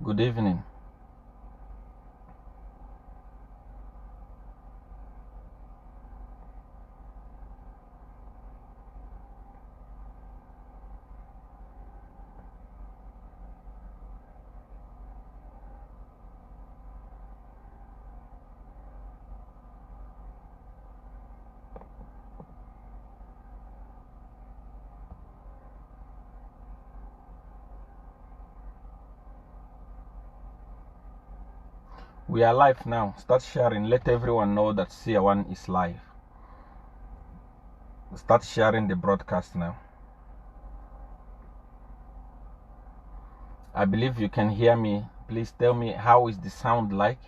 Good evening. We are live now. Start sharing. Let everyone know that Seer1 is live. Start sharing the broadcast now. I believe you can hear me. Please tell me, how is the sound like?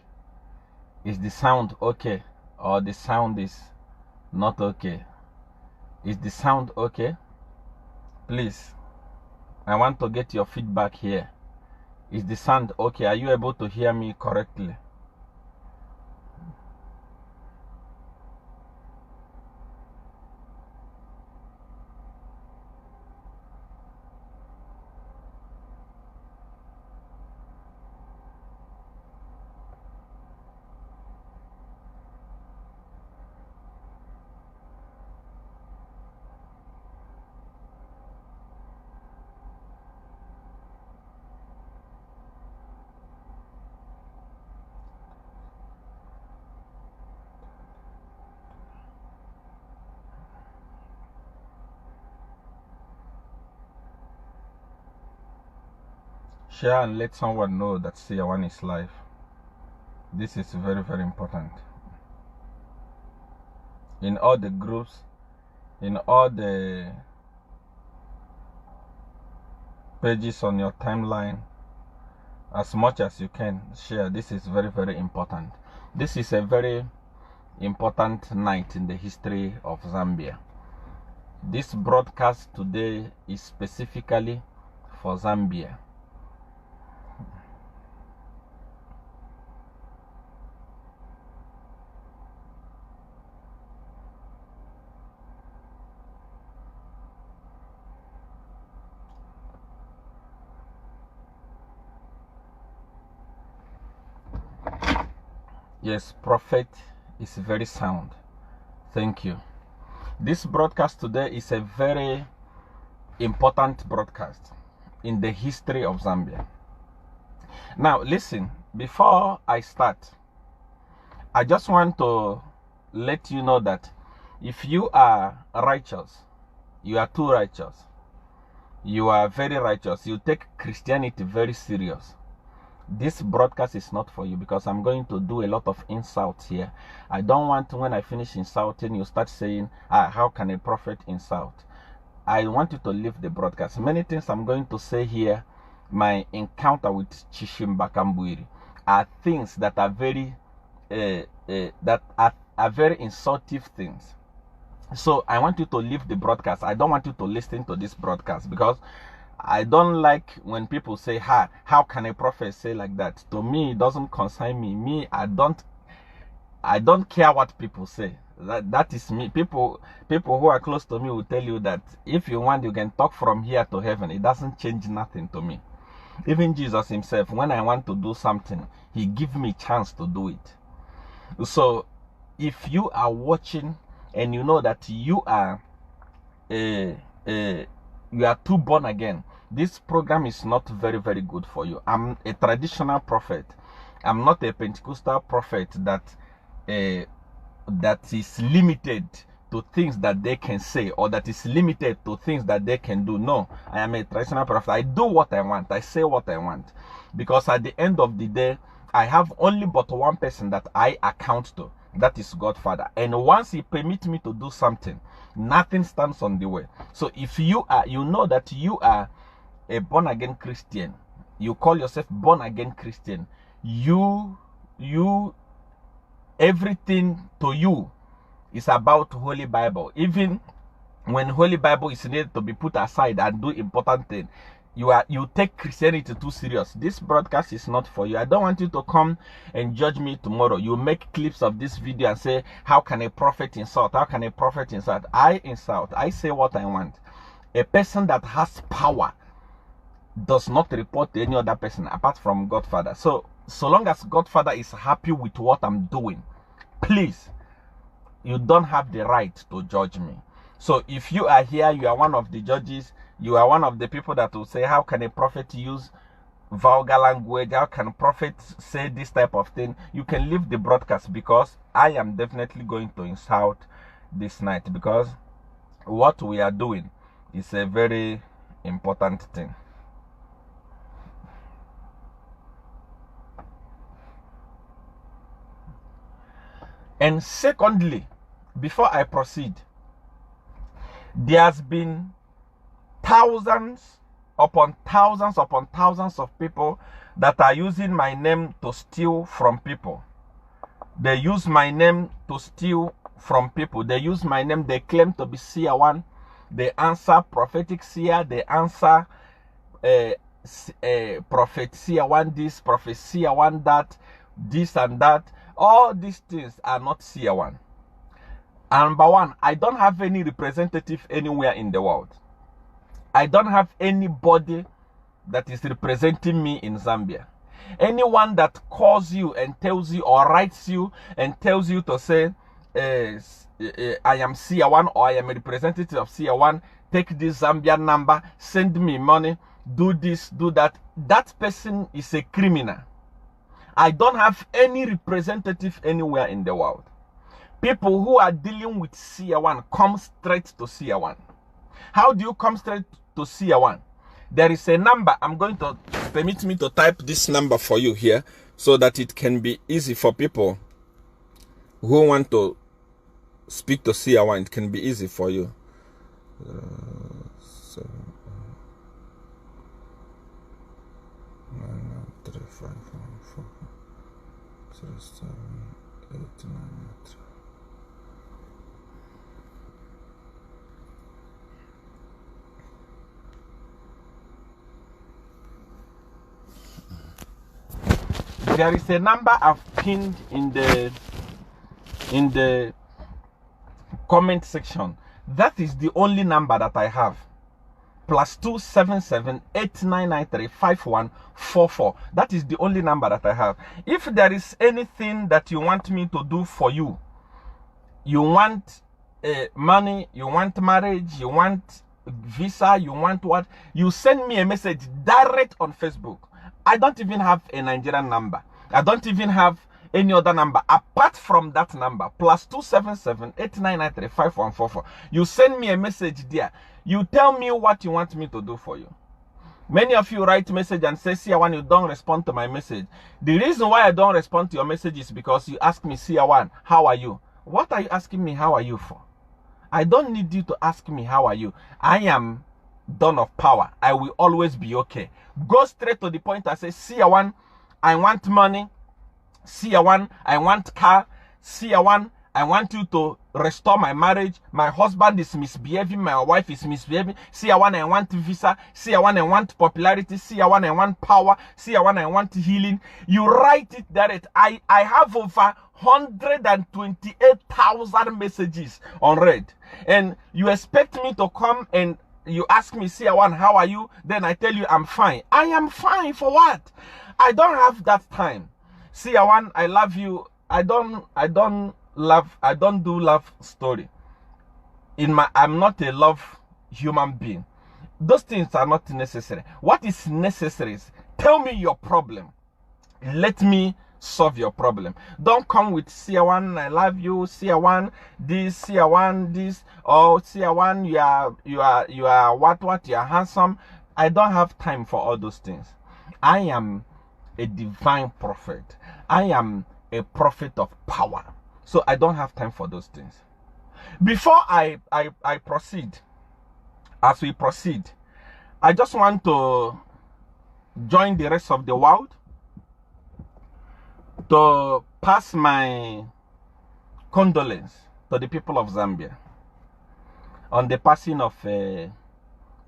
Is the sound okay? Or the sound is not okay? Is the sound okay? Please, I want to get your feedback here. Is the sound okay? Are you able to hear me correctly? Share and let someone know that Seer1 is live. This is very, very important. In all the groups, in all the pages on your timeline, as much as you can share. This is very, very important. This is a very important night in the history of Zambia. This broadcast today is specifically for Zambia. Yes, prophet is very sound. Thank you. This broadcast today is a very important broadcast in the history of Zambia. Now, listen, before I start, I just want to let you know that if you are righteous, you are too righteous, you are very righteous, you take Christianity very serious, this broadcast is not for you, because I'm going to do a lot of insults here. I don't want to, when I finish insulting, you start saying, how can a prophet insult? I want you to leave the broadcast. Many things I'm going to say here, my encounter with Chishimba Kambwiri, are things that are very very insultive things. So I want you to leave the broadcast. I don't want you to listen to this broadcast, because I don't like when people say, how can a prophet say like that? To me, it doesn't concern me. I don't care what people say. That is me. People who are close to me will tell you that if you want, you can talk from here to heaven. It doesn't change nothing to me. Even Jesus himself, when I want to do something, he gives me a chance to do it. So if you are watching and you know that you are too born again, this program is not very, very good for you. I'm a traditional prophet. I'm not a Pentecostal prophet that is limited to things that they can say, or that is limited to things that they can do. No, I am a traditional prophet. I do what I want. I say what I want, because at the end of the day, I have only but one person that I account to. That is God Father. And once he permits me to do something, nothing stands on the way. So if you know that you are a born-again Christian, you call yourself born-again Christian, everything to you is about Holy Bible. Even when Holy Bible is needed to be put aside and do important things, you take Christianity too serious. This broadcast is not for you. I don't want you to come and judge me tomorrow. You make clips of this video and say, how can a prophet insult? How can a prophet insult? I insult. I say what I want. A person that has power does not report to any other person apart from Godfather. So long as Godfather is happy with what I'm doing, please, you don't have the right to judge me. So if you are here, you are one of the judges, you are one of the people that will say, how can a prophet use vulgar language? How can prophets say this type of thing? You can leave the broadcast, because I am definitely going to insult this night, because what we are doing is a very important thing. And secondly, before I proceed, there has been thousands upon thousands upon thousands of people that are using my name to steal from people. They use my name to steal from people. They use my name, they claim to be Seer1. They answer prophetic seer, they answer prophet Seer1 this, prophet Seer1 that, this and that. All these things are not Seer1. Number one, I don't have any representative anywhere in the world. I don't have anybody that is representing me in Zambia. Anyone that calls you and tells you or writes you and tells you to say, I am Seer1 or I am a representative of Seer1, take this Zambian number, send me money, do this, do that, that person is a criminal. I don't have any representative anywhere in the world. People who are dealing with Seer1 come straight to Seer1. How do you come straight to Seer1? There is a number. I'm going to permit me to type this number for you here so that it can be easy for people who want to speak to Seer1. It can be easy for you. There is a number I've pinned in the comment section. That is the only number that I have. +277 8993 5144. That is the only number that I have. If there is anything that you want me to do for you, you want money, you want marriage, you want visa, you want what, you send me a message direct on Facebook. I don't even have a Nigerian number. I don't even have any other number apart from that number. +277 8993 5144. You send me a message there. You tell me what you want me to do for you. Many of you write message and say, Seer1, you don't respond to my message. The reason why I don't respond to your message is because you ask me, Seer1, how are you? What are you asking me how are you for? I don't need you to ask me how are you. I am Dawn of Power. I will always be okay. Go straight to the point and say, Seer1, I want money. Seer1, I want car. Seer1, I want you to restore my marriage. My husband is misbehaving. My wife is misbehaving. Seer1, I want visa. Seer1, I want popularity. Seer1, I want power. Seer1, I want healing. You write it direct. I have over 128,000 messages on read. And you expect me to come and you ask me, Seer1, how are you? Then I tell you I'm fine. I am fine for what? I don't have that time. Seer1, I love you. I don't do love story. I'm not a love human being. Those things are not necessary. What is necessary is tell me your problem. Let me solve your problem. Don't come with Seer1, I love you, Seer1, this, Seer1, this, oh Seer1, you are what, you are handsome. I don't have time for all those things. I am a divine prophet. I am a prophet of power. So I don't have time for those things. Before I proceed, as we proceed, I just want to join the rest of the world to pass my condolence to the people of Zambia on the passing of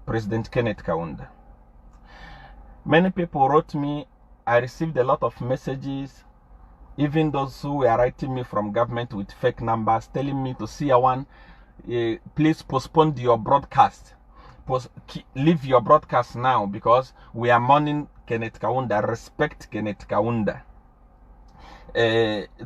President Kenneth Kaunda. Many people wrote me. I received a lot of messages, even those who were writing me from government with fake numbers, telling me to Seer1, please postpone your broadcast. leave your broadcast now because we are mourning Kenneth Kaunda. Respect Kenneth Kaunda.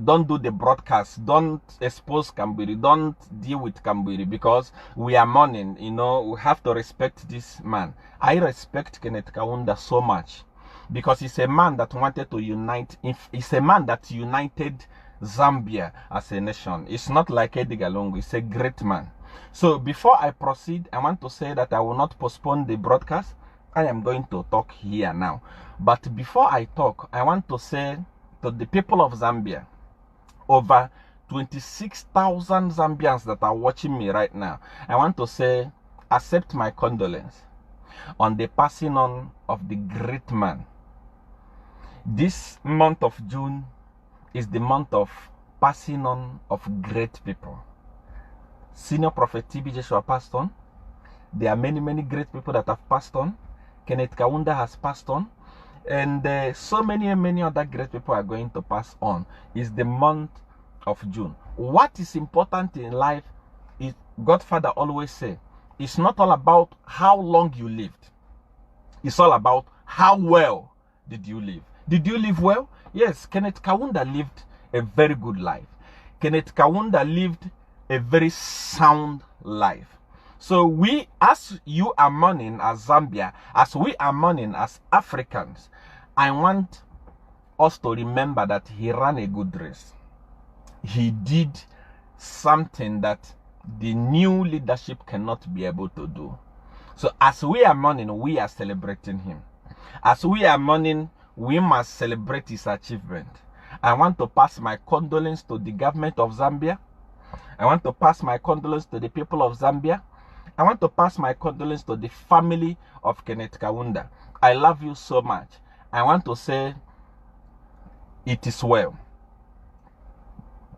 Don't do the broadcast. Don't expose Kambiri. Don't deal with Kambiri because we are mourning. You know, we have to respect this man. I respect Kenneth Kaunda so much because he's a man that wanted to unite. He's a man that united Zambia as a nation. It's not like Edgar Lungu. He's a great man. So before I proceed, I want to say that I will not postpone the broadcast. I am going to talk here now. But before I talk, I want to say to the people of Zambia, over 26,000 Zambians that are watching me right now, I want to say, accept my condolence on the passing on of the great man. This month of June is the month of passing on of great people. Senior Prophet TB Joshua passed on. There are many great people that have passed on. Kenneth Kaunda has passed on. And so many other great people are going to pass on. It's the month of June. What is important in life is, Godfather always say, it's not all about how long you lived. It's all about how well did you live. Did you live well? Yes, Kenneth Kaunda lived a very good life. Kenneth Kaunda lived a very sound life. So we, as you are mourning as Zambia, as we are mourning as Africans, I want us to remember that he ran a good race. He did something that the new leadership cannot be able to do. So as we are mourning, we are celebrating him. As we are mourning, we must celebrate his achievement. I want to pass my condolence to the government of Zambia. I want to pass my condolence to the people of Zambia. I want to pass my condolence to the family of Kenneth Kaunda. I love you so much. I want to say it is well.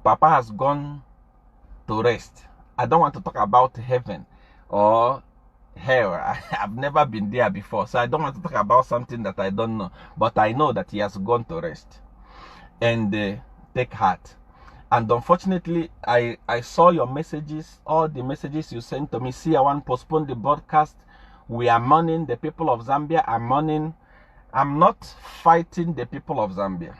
Papa has gone to rest. I don't want to talk about heaven or hell. I've never been there before, so I don't want to talk about something that I don't know. But I know that he has gone to rest. And take heart. And unfortunately, I saw your messages, all the messages you sent to me. Seer1 postponed the broadcast. We are mourning. The people of Zambia are mourning. I'm not fighting the people of Zambia.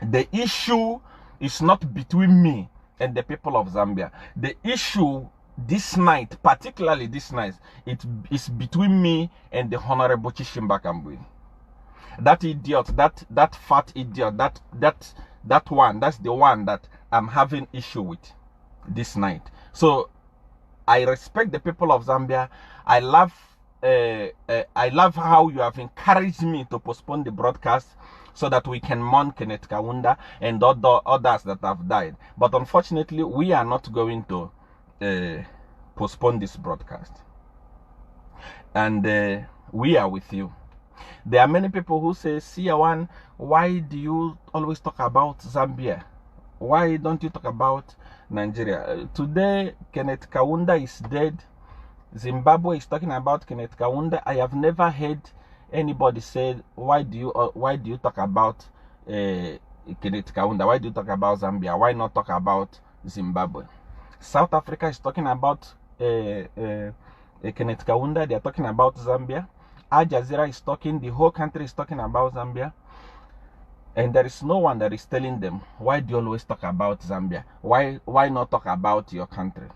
The issue is not between me and the people of Zambia. The issue this night, particularly this night, it is between me and the Honorable Chishimba Kambui. That idiot, that fat idiot, that one, that's the one that I'm having issue with this night. So I respect the people of Zambia. I love how you have encouraged me to postpone the broadcast so that we can mourn Kenneth Kaunda and others that have died. But unfortunately, we are not going to postpone this broadcast. And we are with you. There are many people who say, Seer1, why do you always talk about Zambia? Why don't you talk about Nigeria? Today, Kenneth Kaunda is dead. Zimbabwe is talking about Kenneth Kaunda. I have never heard anybody say, why do you talk about Kenneth Kaunda? Why do you talk about Zambia? Why not talk about Zimbabwe? South Africa is talking about Kenneth Kaunda. They are talking about Zambia. Al Jazeera is talking, the whole country is talking about Zambia. And there is no one that is telling them, why do you always talk about Zambia? Why not talk about your country?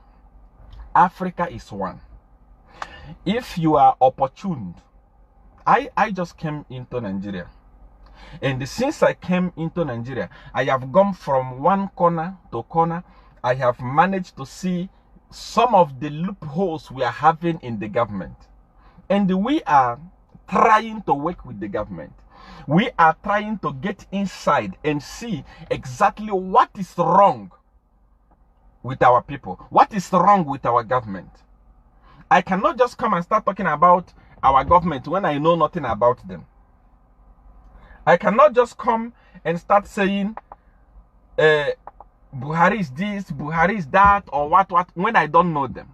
Africa is one. If you are opportune, I just came into Nigeria. And since I came into Nigeria, I have gone from one corner to corner. I have managed to see some of the loopholes we are having in the government. And we are trying to work with the government. We are trying to get inside and see exactly what is wrong with our people. What is wrong with our government? I cannot just come and start talking about our government when I know nothing about them. I cannot just come and start saying Buhari is this, Buhari is that, or what, when I don't know them.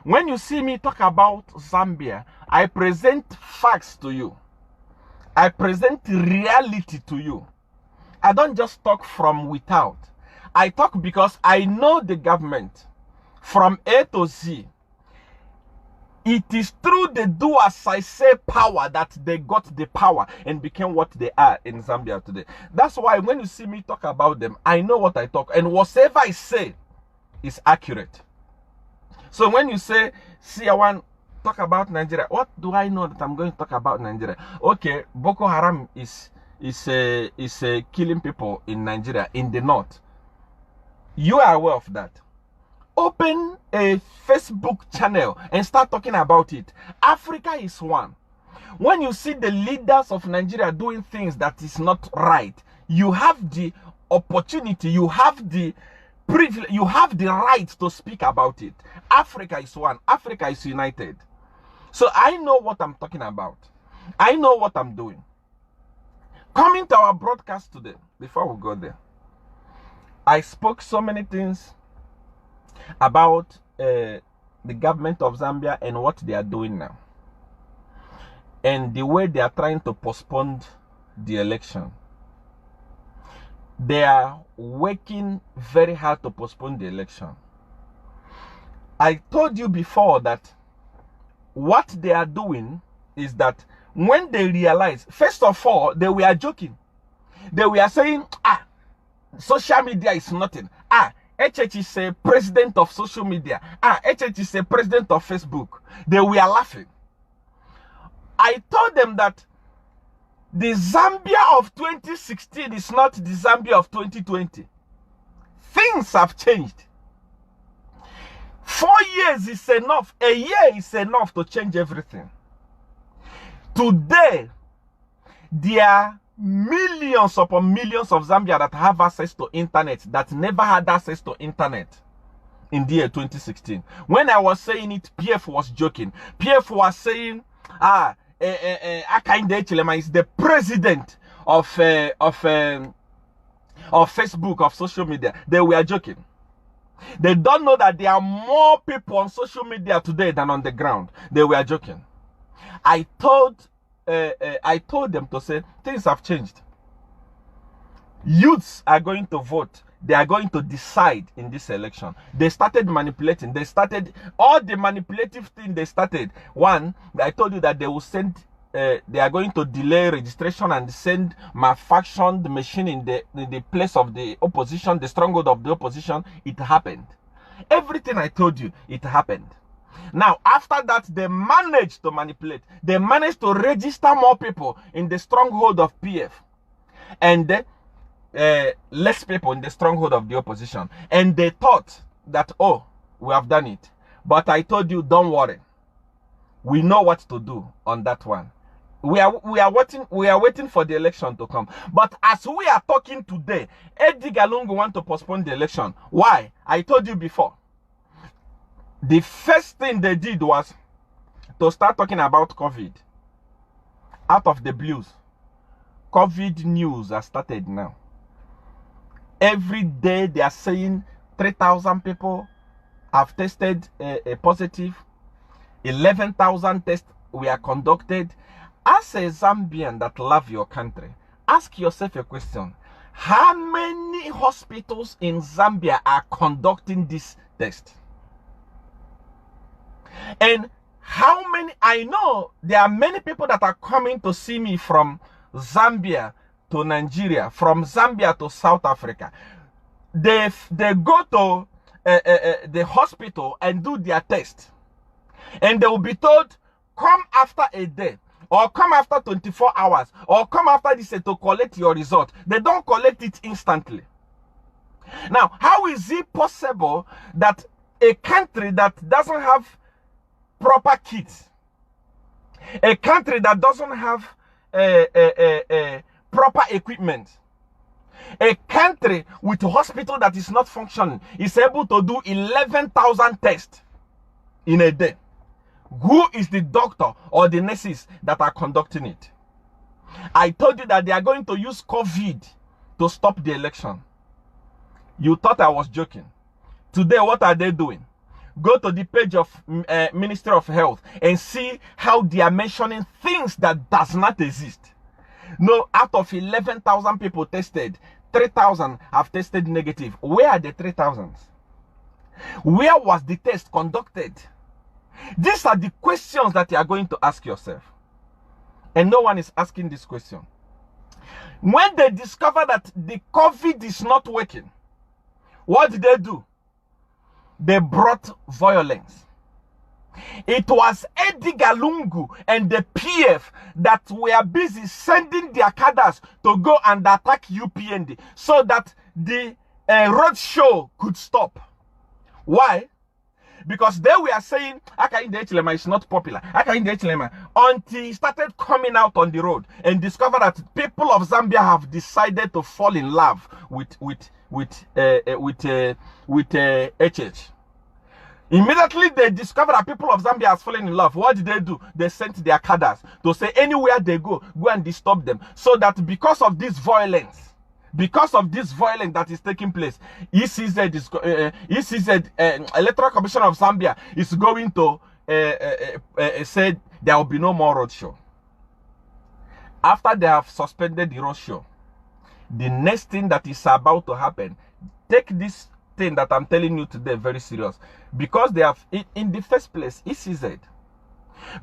When you see me talk about Zambia, I present facts to you. I present reality to you. I don't just talk from without. I talk because I know the government from A to Z. It is through the do as I say power that they got the power and became what they are in Zambia today. That's why when you see me talk about them, I know what I talk, and whatever I say is accurate. So when you say, Seer1 talk about Nigeria, what do I know that I'm going to talk about Nigeria? Okay, Boko Haram is killing people in Nigeria, in the north. You are aware of that. Open a Facebook channel and start talking about it. Africa is one. When you see the leaders of Nigeria doing things that is not right, you have the opportunity, you have the privilege, you have the right to speak about it. Africa is one. Africa is united. So I know what I'm talking about. I know what I'm doing. Coming to our broadcast today, before we go there, I spoke so many things about the government of Zambia and what they are doing now, and the way they are trying to postpone the election. They are working very hard to postpone the election. I told you before that what they are doing is that when they realize, first of all, they were joking. They were saying, social media is nothing. HH is a president of social media. HH is a president of Facebook. They were laughing. I told them that the Zambia of 2016 is not the Zambia of 2020. Things have changed. 4 years is enough. A year is enough to change everything. Today, there are millions upon millions of Zambia that have access to internet that never had access to internet in the year 2016. When I was saying it, PF was joking. PF was saying, Akainde Chilema is the president of Facebook, of social media. They were joking. They don't know that there are more people on social media today than on the ground. They were joking. I told them to say things have changed. Youths are going to vote. They are going to decide in this election. They started manipulating. They started all the manipulative thing. They started. One, I told you that they will send. They are going to delay registration and send malfunctioned machine in the place of the opposition, the stronghold of the opposition. It happened. Everything I told you, it happened. Now, after that, they managed to manipulate. They managed to register more people in the stronghold of PF, and less people in the stronghold of the opposition. And they thought that, oh, we have done it. But I told you, don't worry. We know what to do on that one. We are waiting for the election to come. But as we are talking today, Edgar Lungu want to postpone the election. Why? I told you before. The first thing they did was to start talking about COVID. Out of the blues. COVID news has started now. Every day they are saying 3,000 people have tested positive. 11,000 tests were conducted. As a Zambian that love your country, ask yourself a question. How many hospitals in Zambia are conducting this test? And how many, I know there are many people that are coming to see me from Zambia to Nigeria, from Zambia to South Africa. They go to the hospital and do their test. And they will be told, come after a day, or come after 24 hours, or come after this to collect your result. They don't collect it instantly. Now, how is it possible that a country that doesn't have proper kits, a country that doesn't have proper equipment, a country with a hospital that is not functioning, is able to do 11,000 tests in a day? Who is the doctor or the nurses that are conducting it? I told you that they are going to use COVID to stop the election. You thought I was joking. Today, what are they doing? Go to the page of Ministry of Health and see how they are mentioning things that does not exist. No, out of 11,000 people tested, 3,000 have tested negative. Where are the 3,000? Where was the test conducted? These are the questions that you are going to ask yourself. And no one is asking this question. When they discover that the COVID is not working, what did they do? They brought violence. It was Edgar Lungu and the PF that were busy sending their cadres to go and attack UPND so that the road show could stop. Why? Because they were saying Akainde Echilema is not popular. Akainde Echilema, until he started coming out on the road and discovered that people of Zambia have decided to fall in love with HH. Immediately they discovered that people of Zambia has fallen in love. What did they do? They sent their cadres to say anywhere they go and disturb them. So that because of this violence that is taking place, ECZ Electoral Commission of Zambia is going to say there will be no more roadshow. After they have suspended the roadshow, the next thing that is about to happen, take this thing that I'm telling you today very serious, because they have in the first place, ECZ.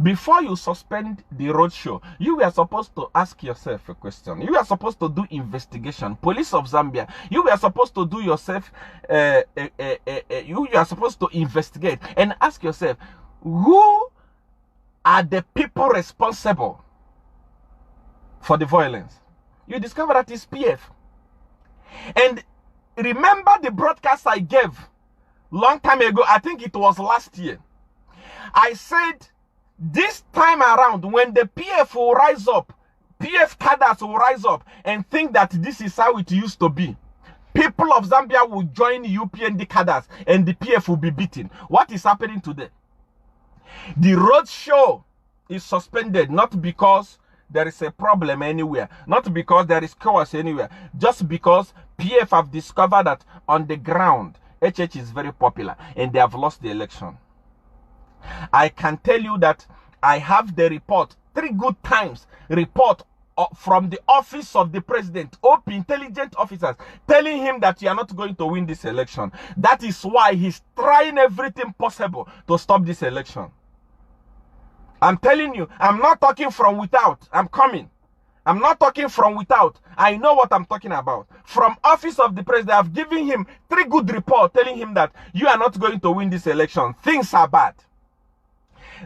Before you suspend the roadshow, you were supposed to ask yourself a question. You were supposed to do investigation. Police of Zambia, you were supposed to do yourself, you are supposed to investigate and ask yourself, who are the people responsible for the violence? You discover that it's PF. And remember the broadcast I gave long time ago, I think it was last year. I said, this time around, when the PF will rise up, PF cadres will rise up and think that this is how it used to be, people of Zambia will join UPND cadres and the PF will be beaten. What is happening today? The road show is suspended, not because there is a problem anywhere, not because there is chaos anywhere, just because PF have discovered that on the ground, HH is very popular and they have lost the election. I can tell you that I have the report, 3 good times report from the office of the president, OP intelligent officers, telling him that you are not going to win this election. That is why he's trying everything possible to stop this election. I'm telling you, I'm not talking from without. I'm coming. I'm not talking from without. I know what I'm talking about. From office of the president, I've given him 3 good reports telling him that you are not going to win this election. Things are bad.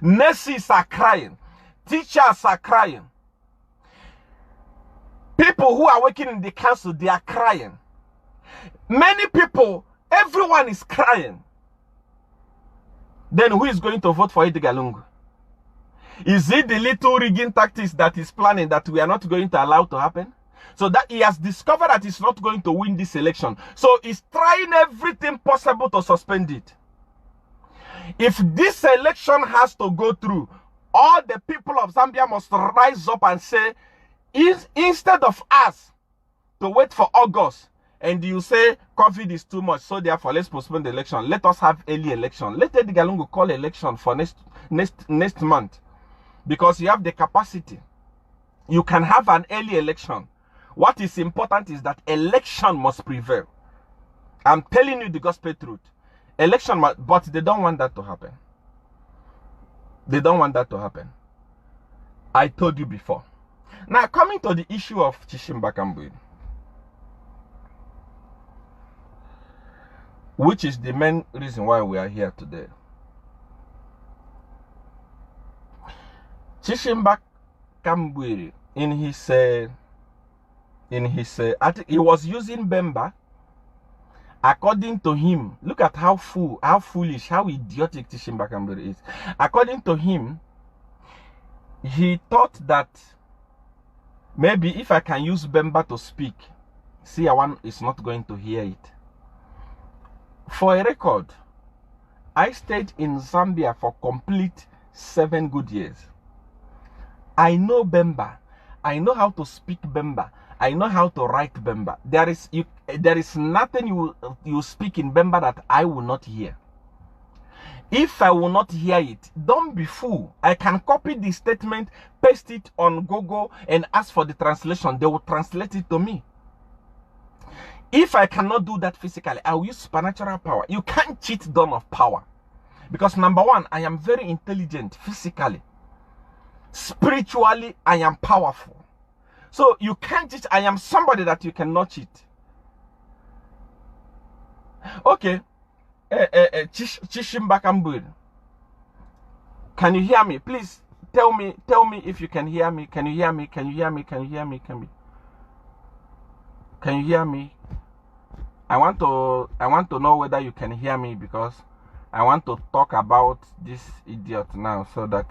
Nurses are crying. Teachers are crying. People who are working in the council, they are crying. Many people, everyone is crying. Then who is going to vote for Edgar Lungu? Is it the little rigging tactics that is planning that we are not going to allow to happen? So that he has discovered that he's not going to win this election. So he's trying everything possible to suspend it. If this election has to go through, all the people of Zambia must rise up and say, instead of us to wait for August, and you say COVID is too much, so therefore let's postpone the election. Let us have early election. Let Edgar Lungu call election for next month, because you have the capacity. You can have an early election. What is important is that election must prevail. I'm telling you the gospel truth. Election must, but they don't want that to happen. They don't want that to happen. I told you before. Now, coming to the issue of Chishimba Kambui, which is the main reason why we are here today. Chishimba Kambui, in his I think he was using Bemba. According to him, look at how foolish, how idiotic Chishimba Kambui is. According to him, he thought that maybe if I can use Bemba to speak, Seer1 is not going to hear it. For a record, I stayed in Zambia for complete 7 good years. I know Bemba. I know how to speak Bemba. I know how to write Bemba. There is nothing you speak in Bemba that I will not hear. If I will not hear it, don't be fool. I can copy the statement, paste it on Google, and ask for the translation. They will translate it to me. If I cannot do that physically, I will use supernatural power. You can't cheat Dawn of power. Because number one, I am very intelligent physically. Spiritually, I am powerful. So you can't cheat. I am somebody that you cannot cheat. Okay. Chishimba Kamburi. Can you hear me? Please tell me if you can hear me. Can you hear me? Can you hear me? Can you hear me? Can you hear me? I want to know whether you can hear me, because I want to talk about this idiot now so that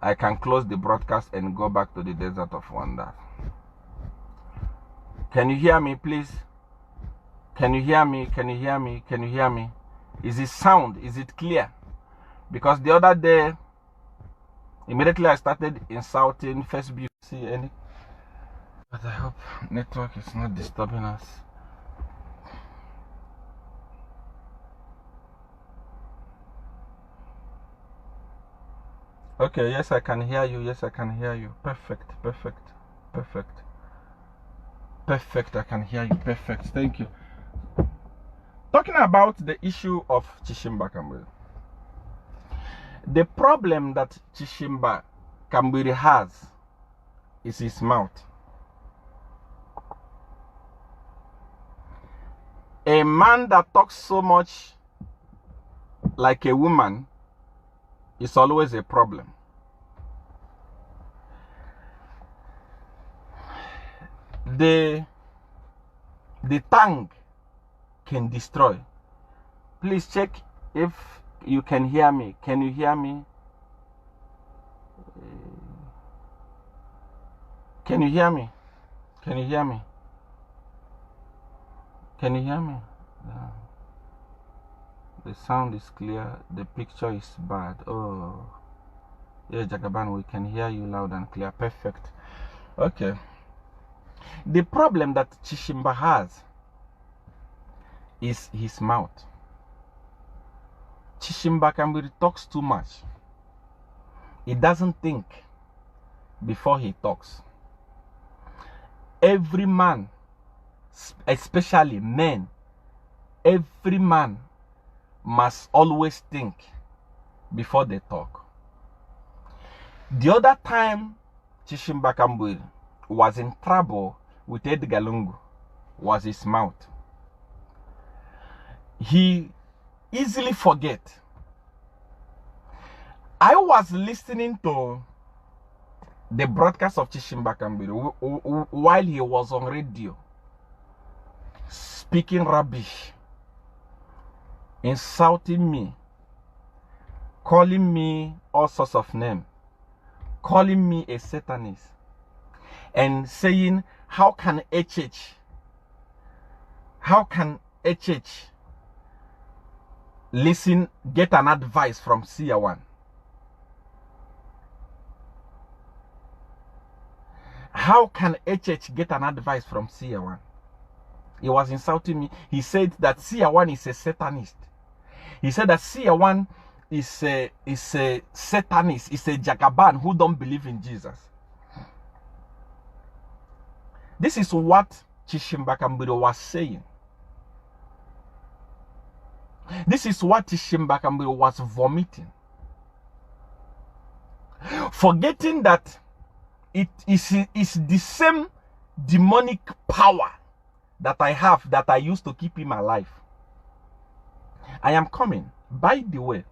I can close the broadcast and go back to the desert of wonder. Can you hear me, please? Can you hear me? Can you hear me? Can you hear me? Is it sound? Is it clear? Because the other day, immediately I started insulting Facebook. See any? But I hope network is not disturbing us. Okay, yes, I can hear you. Yes, I can hear you. Perfect, perfect, perfect. Perfect, I can hear you. Perfect, thank you. Talking about the issue of Chishimba Kambiri. The problem that Chishimba Kambiri has is his mouth. A man that talks so much like a woman is always a problem. The tongue can destroy. Please check if you can hear me. Can you hear me? Can you hear me? Can you hear me? Can you hear me? Yeah. The sound is clear. The picture is bad. Oh, yeah, Jagaban, we can hear you loud and clear. Perfect. Okay. The problem that Chishimba has is his mouth. Chishimba Kambiri talks too much. He doesn't think before he talks. Every man, especially men, every man must always think before they talk. The other time Chishimba Kambiri was in trouble with Edgar Lungu was his mouth. He easily forget. I was listening to the broadcast of Chishimba Kambiri while he was on radio, speaking rubbish, insulting me, calling me all sorts of names, calling me a Satanist, and saying, how can listen, get an advice from Seer1? How can get an advice from Seer1? He was insulting me. He said that Seer1 is a Satanist. He said that Seer1 is a Satanist, is a Jagaban who don't believe in Jesus. This is what Chishimba Kambiri was saying. This is what Chishimba Kambiri was vomiting. Forgetting that it is the same demonic power that I have, that I used to keep him alive. I am coming. By the way,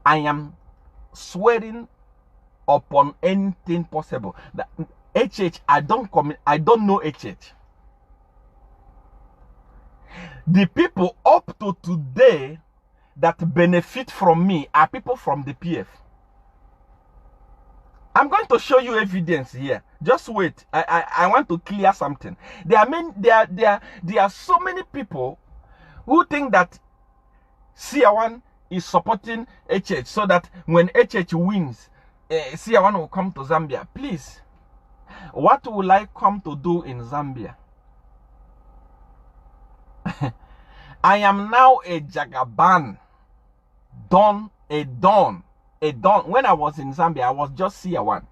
I am swearing upon anything possible that I don't know HH. The people up to today that benefit from me are people from the PF. I'm going to show you evidence here. Just wait. I want to clear something. There are so many people who think that Seer1 is supporting HH so that when HH wins, Seer1 will come to Zambia. Please, what will I come to do in Zambia? I am now a Jagaban, a Don. When I was in Zambia, I was just Seer1.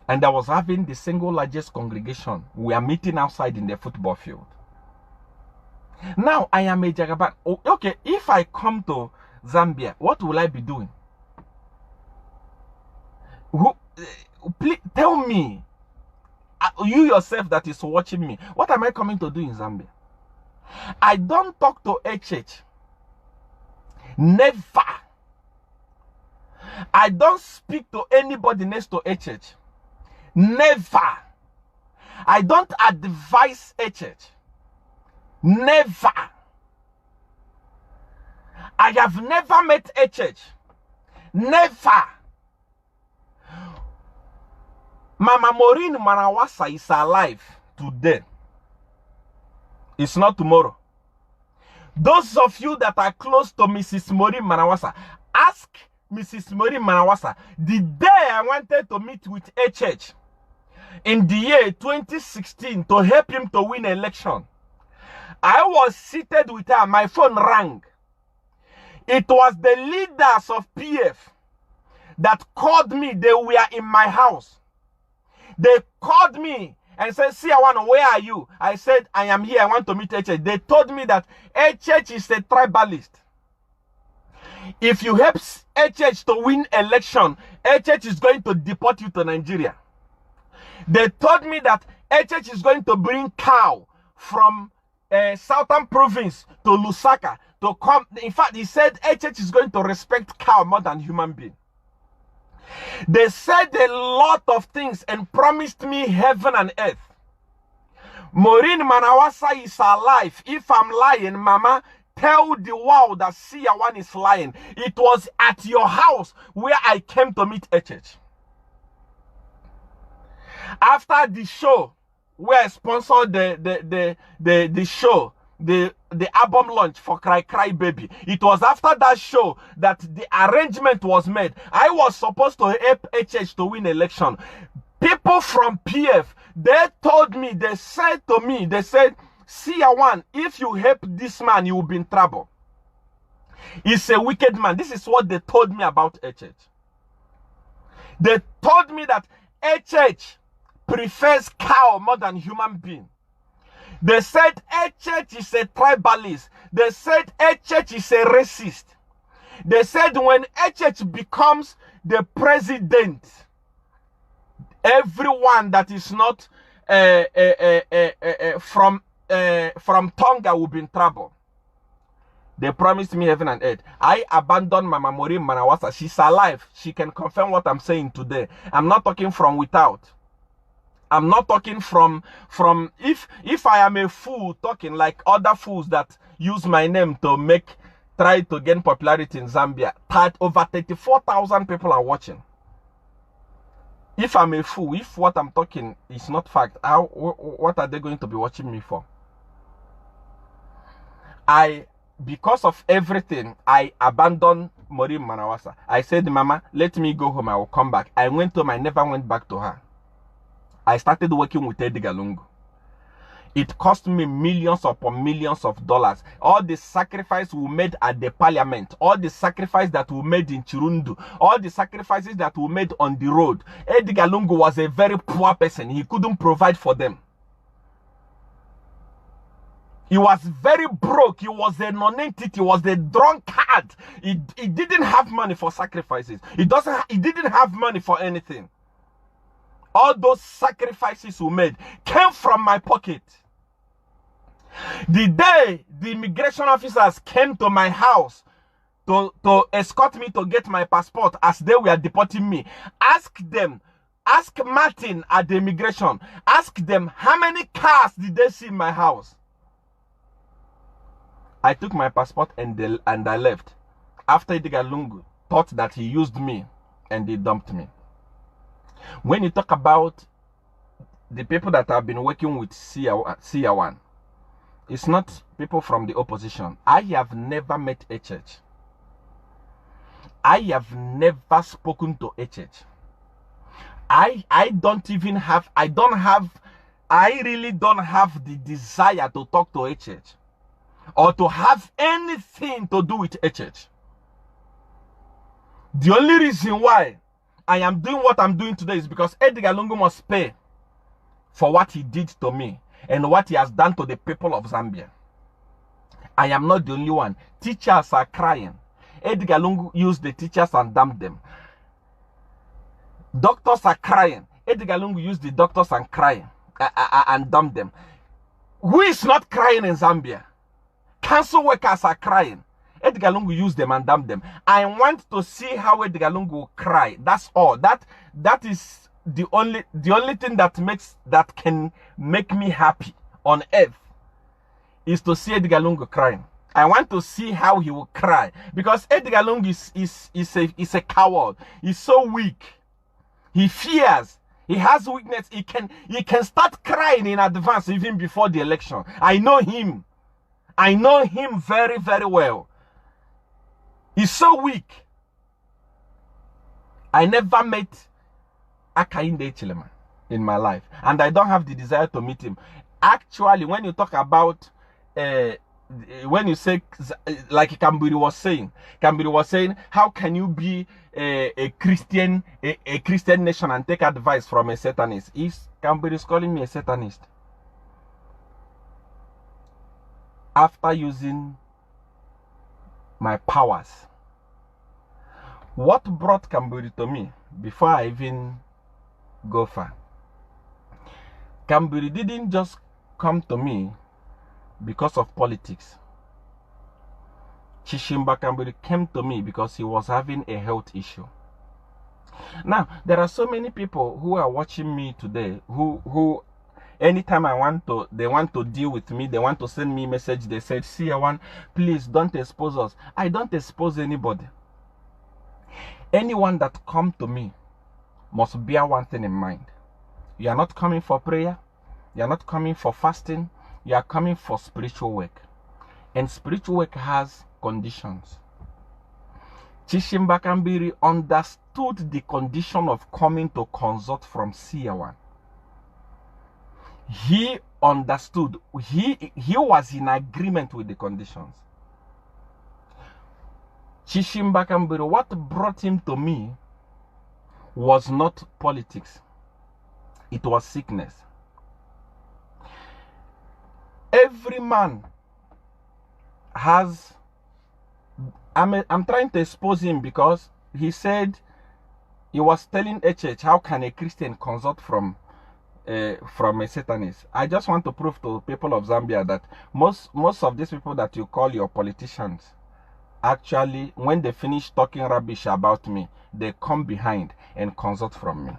And I was having the single largest congregation. We are meeting outside in the football field. Now I am a Jagaban. Okay, if I come to Zambia, what will I be doing? Please tell me, you yourself that is watching me, what am I coming to do in Zambia? I don't talk to HH. Never. I don't speak to anybody next to HH. Never. I don't advise HH. Never. I have never met HH. Never. Mama Maureen Manawasa is alive today. It's not tomorrow. Those of you that are close to Mrs. Maureen Manawasa, ask Mrs. Maureen Manawasa the day I wanted to meet with HH in the year 2016 to help him to win election. I was seated with her. My phone rang. It was the leaders of PF that called me. They were in my house. They called me and said, Seer1, where are you? I said, I am here. I want to meet HH. They told me that HH is a tribalist. If you help HH to win election, HH is going to deport you to Nigeria. They told me that HH is going to bring cow from southern province to Lusaka to come. In fact, he said HH is going to respect cow more than human being. They said a lot of things and promised me heaven and earth. Maureen Manawasa is alive. If I'm lying, Mama, tell the world that Seer1 is lying. It was at your house where I came to meet HH. After the show, where I sponsored the show, the album launch for Cry Cry Baby. It was after that show that the arrangement was made. I was supposed to help HH to win election. People from PF, they told me, they said to me, they said, Seer1, if you help this man, you will be in trouble. He's a wicked man. This is what they told me about HH. They told me that HH prefers cow more than human being. They said HH is a tribalist. They said HH is a racist. They said when HH becomes the president, everyone that is not from Tonga will be in trouble. They promised me heaven and earth. I abandoned Mama Maureen Manawasa. She's alive. She can confirm what I'm saying today. I'm not talking from without. I'm not talking from if I am a fool talking like other fools that use my name to try to gain popularity in Zambia. Over 34,000 people are watching. If I'm a fool, if what I'm talking is not fact, what are they going to be watching me for? Because of everything, I abandoned Maureen Manawasa. I said, Mama, let me go home. I will come back. I went home. I never went back to her. I started working with Edgar Lungu. It cost me millions upon millions of dollars. All the sacrifice we made at the parliament, all the sacrifice that we made in Chirundu, all the sacrifices that we made on the road. Edgar Lungu was a very poor person. He couldn't provide for them. He was very broke. He was a non-entity. He was a drunkard. He didn't have money for sacrifices. He didn't have money for anything. All those sacrifices we made came from my pocket. The day the immigration officers came to my house to escort me to get my passport as they were deporting me, ask Martin at the immigration, ask them how many cars did they see in my house. I took my passport and I left. After Edgar Lungu thought that he used me and he dumped me. When you talk about the people that have been working with Seer1, it's not people from the opposition. I have never met HH. I have never spoken to HH. I really don't have the desire to talk to HH or to have anything to do with HH. The only reason why I am doing what I'm doing today is because Edgar Lungu must pay for what he did to me and what he has done to the people of Zambia. I am not the only one. Teachers are crying. Edgar Lungu used the teachers and damned them. Doctors are crying. Edgar Lungu used the doctors and crying and dumped them. Who is not crying in Zambia? Council workers are crying. Edgar Lungu used them and dumped them. I want to see how Edgar Lungu will cry. That's all. That is the only thing that can make me happy on earth is to see Edgar Lungu crying. I want to see how he will cry, because Edgar Lungu is a coward. He's so weak. He fears. He has weakness. He can start crying in advance even before the election. I know him. I know him very, very well. He's so weak. I never met Akainde Chilema in my life, and I don't have the desire to meet him. Actually, when you talk about when you say, like Kambiri was saying, how can you be a Christian nation and take advice from a Satanist? Kambiri is calling me a Satanist after using my powers. What brought Kambiri to me before I even go far? Kambiri didn't just come to me because of politics. Chishimba Kambiri came to me because he was having a health issue. Now, there are so many people who are watching me today who anytime they want to deal with me, they want to send me a message, they said, Seer1, please don't expose us. I don't expose anybody. Anyone that come to me must bear one thing in mind. You are not coming for prayer. You are not coming for fasting. You are coming for spiritual work. And spiritual work has conditions. Chishimba Kambiri understood the condition of coming to consult from Seer1. He understood. He was in agreement with the conditions. Chishimba Kambiri, what brought him to me was not politics. It was sickness. Every man has, I'm trying to expose him because he said, he was telling HH, how can a Christian consult from a Satanist? I just want to prove to people of Zambia that most of these people that you call your politicians, actually, when they finish talking rubbish about me, they come behind and consult from me.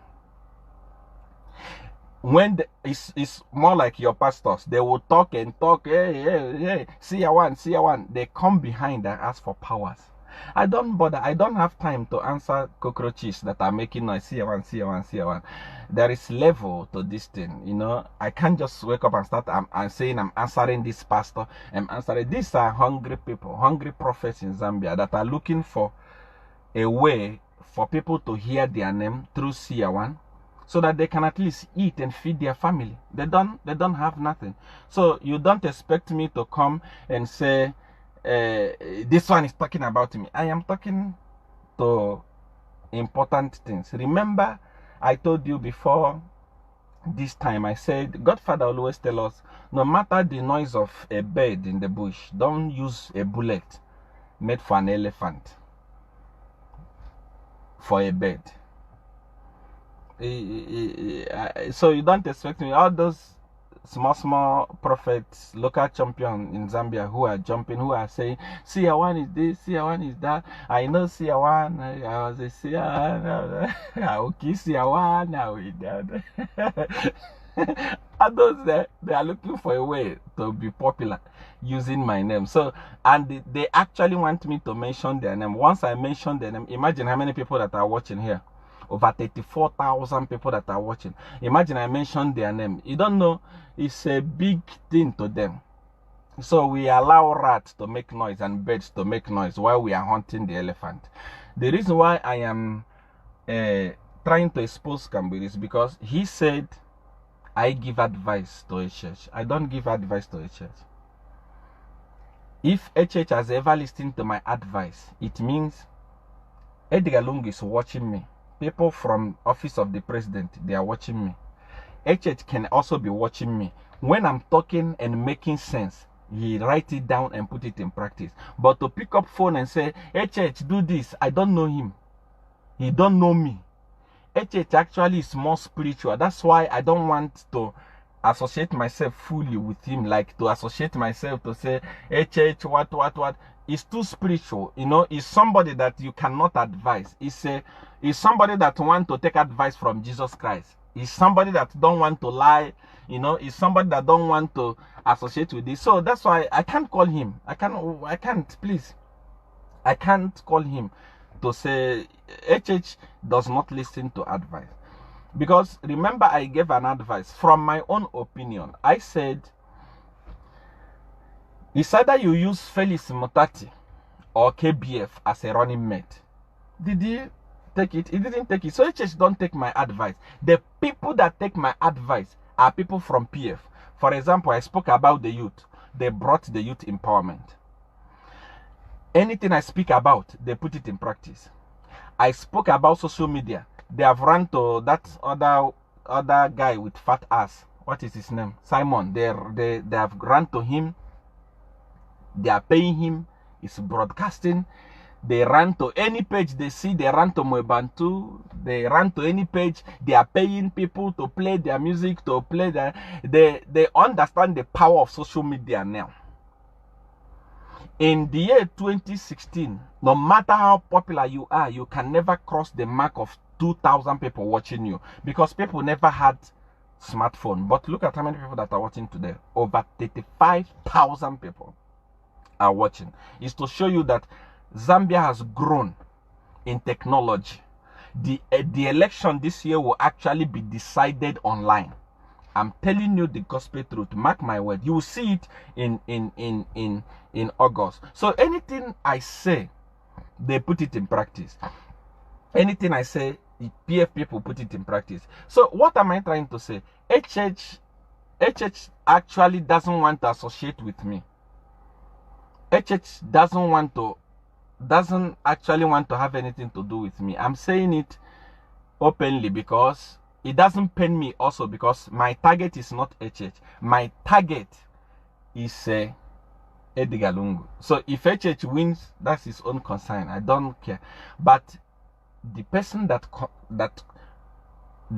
When it's more like your pastors, they will talk and talk, hey, Seer1. They come behind and ask for powers. I don't bother. I don't have time to answer cockroaches that are making noise. Seer1. There is level to this thing, you know. I can't just wake up and start saying I'm answering this pastor. I'm answering. These are hungry people, hungry prophets in Zambia that are looking for a way for people to hear their name through Seer1, so that they can at least eat and feed their family. They don't have nothing. So you don't expect me to come and say, this one is talking about me. I am talking to important things. Remember, I told you before this time, I said, Godfather always tell us, no matter the noise of a bird in the bush, don't use a bullet made for an elephant for a bird. So you don't expect me, all those small prophets, local champion in Zambia who are jumping, who are saying, Seer1 is this, Seer1 is that. I know Seer1, I was a Seer1, okay, Seer1, now we that. And those there, they are looking for a way to be popular using my name. So, and they actually want me to mention their name. Once I mention their name, imagine how many people that are watching here. Over 34,000 people that are watching. Imagine I mentioned their name. You don't know, it's a big thing to them. So we allow rats to make noise and birds to make noise while we are hunting the elephant. The reason why I am trying to expose Kambiri is because he said I give advice to a church. I don't give advice to a church. If a church has ever listened to my advice, it means Edgar Lungu is watching me. People from office of the president, they are watching me. HH can also be watching me. When I'm talking and making sense, he write it down and put it in practice. But to pick up phone and say, hey church, do this, I don't know him, he don't know me. Church actually is more spiritual. That's why I don't want to associate myself fully with him, like to associate myself to say, hey church, what. It's too spiritual, you know. It's somebody that you cannot advise. It's somebody that want to take advice from Jesus Christ. It's somebody that don't want to lie, you know. It's somebody that don't want to associate with this. So that's why I can't call him. I can't call him to say HH does not listen to advice. Because remember, I gave an advice from my own opinion. I said, it's either you use Felix Mutati or KBF as a running mate. Did he take it? He didn't take it. So HH don't take my advice. The people that take my advice are people from PF. For example, I spoke about the youth. They brought the youth empowerment. Anything I speak about, they put it in practice. I spoke about social media. They have run to that other guy with fat ass. What is his name? Simon. They have run to him. They are paying him. It's broadcasting. They run to any page they see. They run to Moebantu. They run to any page. They are paying people to play their music, to play their... They understand the power of social media now. In the year 2016, no matter how popular you are, you can never cross the mark of 2,000 people watching you, because people never had smartphone. But look at how many people that are watching today. Over 35,000 people are watching. It's to show you that Zambia has grown in technology. The election this year will actually be decided online. I'm telling you the gospel truth. Mark my word. You will see it in August. So anything I say, they put it in practice. Anything I say, PF people put it in practice. So what am I trying to say? HH actually doesn't want to associate with me. HH doesn't actually want to have anything to do with me. I'm saying it openly because it doesn't pain me also, because my target is not HH. My target is Edgar Lungu. So if HH wins, that's his own concern. I don't care. But the person the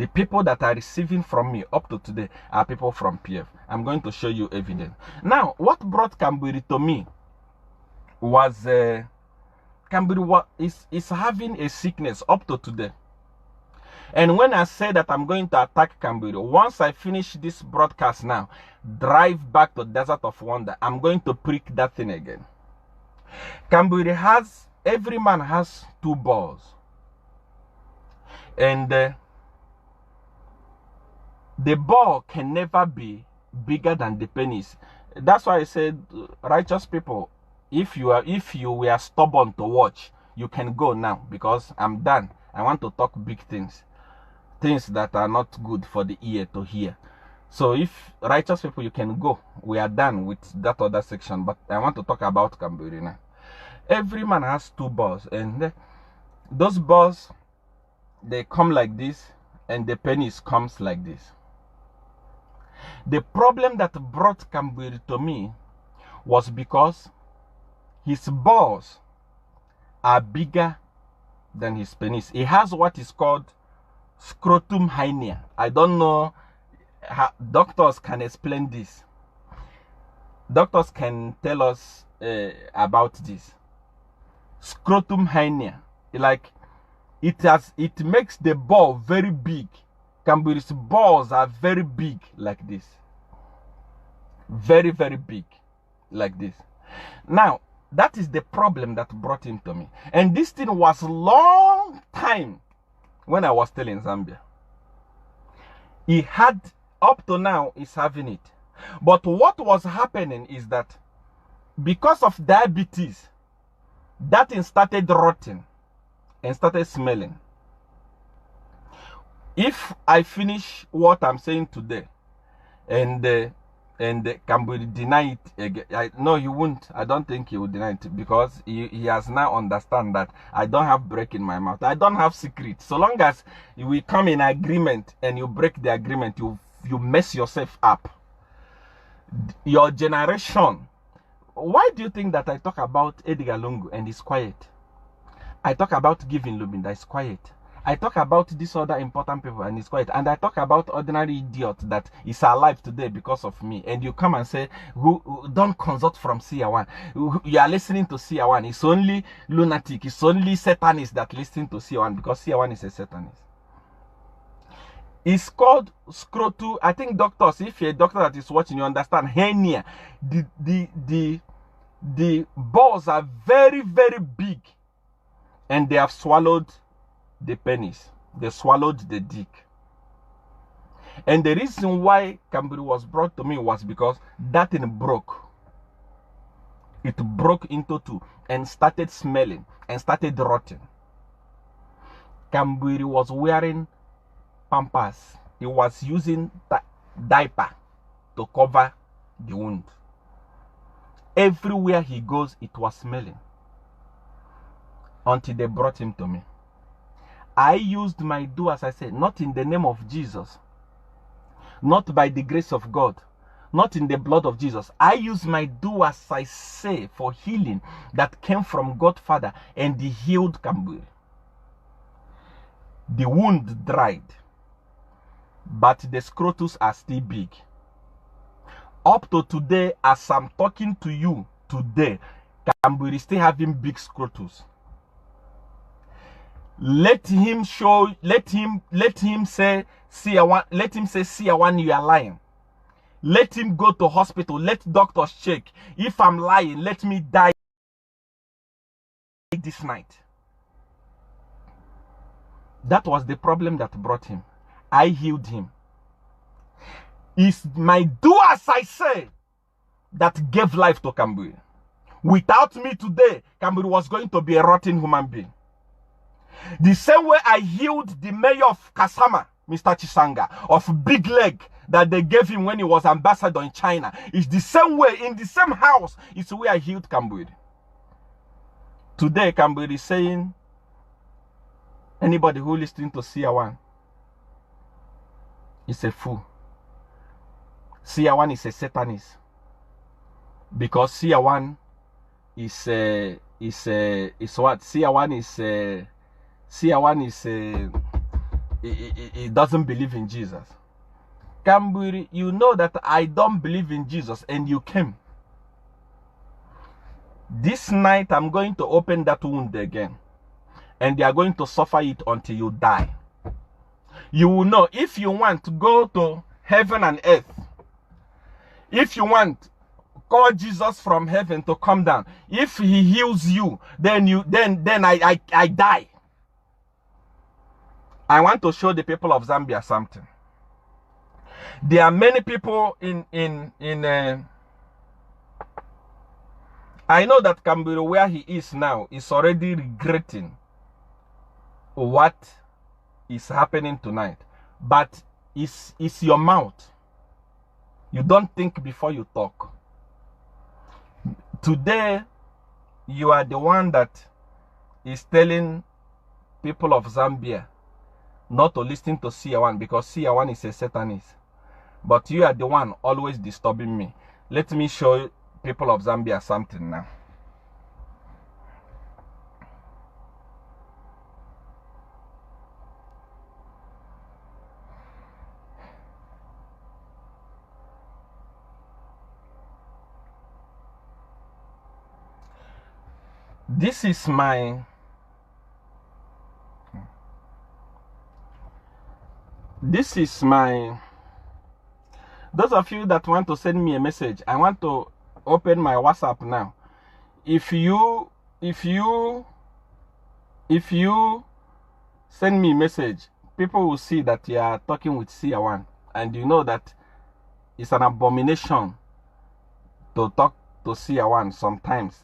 people that are receiving from me up to today are people from PF. I'm going to show you evidence. Now, what brought Kambiri to me was Kambiri is having a sickness up to today. And when I say that I'm going to attack Kambiri, once I finish this broadcast now, drive back to Desert of Wonder, I'm going to prick that thing again. Kambiri has, every man has 2 balls. And the ball can never be bigger than the penis. That's why I said, righteous people, if you were stubborn to watch, you can go now, because I'm done. I want to talk big things that are not good for the ear to hear. So if righteous people, you can go. We are done with that other section, but I want to talk about Kambiri now. Every man has 2 balls, and those balls, they come like this, and the penis comes like this. The problem that brought Kambiri to me was because his balls are bigger than his penis. He has what is called scrotum hernia. I don't know how doctors can explain this. Doctors can tell us about this. Scrotum hernia, like it makes the ball very big. Kambiri's balls are very big like this. Very, very big like this. Now, that is the problem that brought him to me. And this thing was long time when I was still in Zambia. He had, up to now, he's having it. But what was happening is that because of diabetes, that thing started rotting and started smelling. If I finish what I'm saying today, and Kambiri deny it again, no, he won't. I don't think he will deny it, because he has now understand that I don't have break in my mouth. I don't have secret. So long as we come in agreement and you break the agreement, you mess yourself up. Your generation Why do you think that I talk about Edgar Lungu and he's quiet? I talk about Giving Lubin, that's quiet. I talk about these other important people and it's quiet. And I talk about ordinary idiot that is alive today because of me. And you come and say, who don't consult from Seer1. You are listening to Seer1. It's only lunatic. It's only Satanists that listen to Seer1 because Seer1 is a Satanist. It's called scrotu. I think doctors, if you're a doctor that is watching, you understand hernia. The balls are very, very big. And they have swallowed the penis. They swallowed the dick. And the reason why Kamburi was brought to me was because that thing broke. It broke into two and started smelling and started rotting. Kamburi was wearing pampers. He was using diaper to cover the wound. Everywhere he goes, it was smelling. Until they brought him to me. I used my do as I said, not in the name of Jesus, not by the grace of God, not in the blood of Jesus. I used my do as I say for healing that came from God Father, and he healed Kamburi. The wound dried, but the scrotus are still big. Up to today, as I'm talking to you today, Kamburi is still having big scrotus. Let him say Seer1, let him say Seer1, you are lying. Let him go to hospital, let doctors check. If I'm lying, let me die this night. That was the problem that brought him. I healed him. It's my do as I say that gave life to Kamburi. Without me today, Kamburi was going to be a rotten human being. The same way I healed the mayor of Kasama, Mr. Chisanga, of big leg that they gave him when he was ambassador in China. It's the same way, in the same house, it's the way I healed Kamburi. Today, Kamburi is saying, anybody who listening to Seer1 is a fool. Seer1 is a Satanist. Because Seer1 is what? Seer1 is Seer1 is he doesn't believe in Jesus. Kamburi, you know that I don't believe in Jesus, and you came. This night I'm going to open that wound again, and they are going to suffer it until you die. You will know. If you want to go to heaven and earth, if you want, call Jesus from heaven to come down. If he heals you, then I die. I want to show the people of Zambia something. There are many people I know that Kamburi, where he is now, is already regretting what is happening tonight. But it's your mouth. You don't think before you talk. Today, you are the one that is telling people of Zambia not to listen to Seer1 because Seer1 is a Satanist. But you are the one always disturbing me. Let me show people of Zambia something now. This is my those of you that want to send me a message, I want to open my WhatsApp now. If you send me a message, people will see that you are talking with Seer1, and you know that it's an abomination to talk to Seer1 sometimes.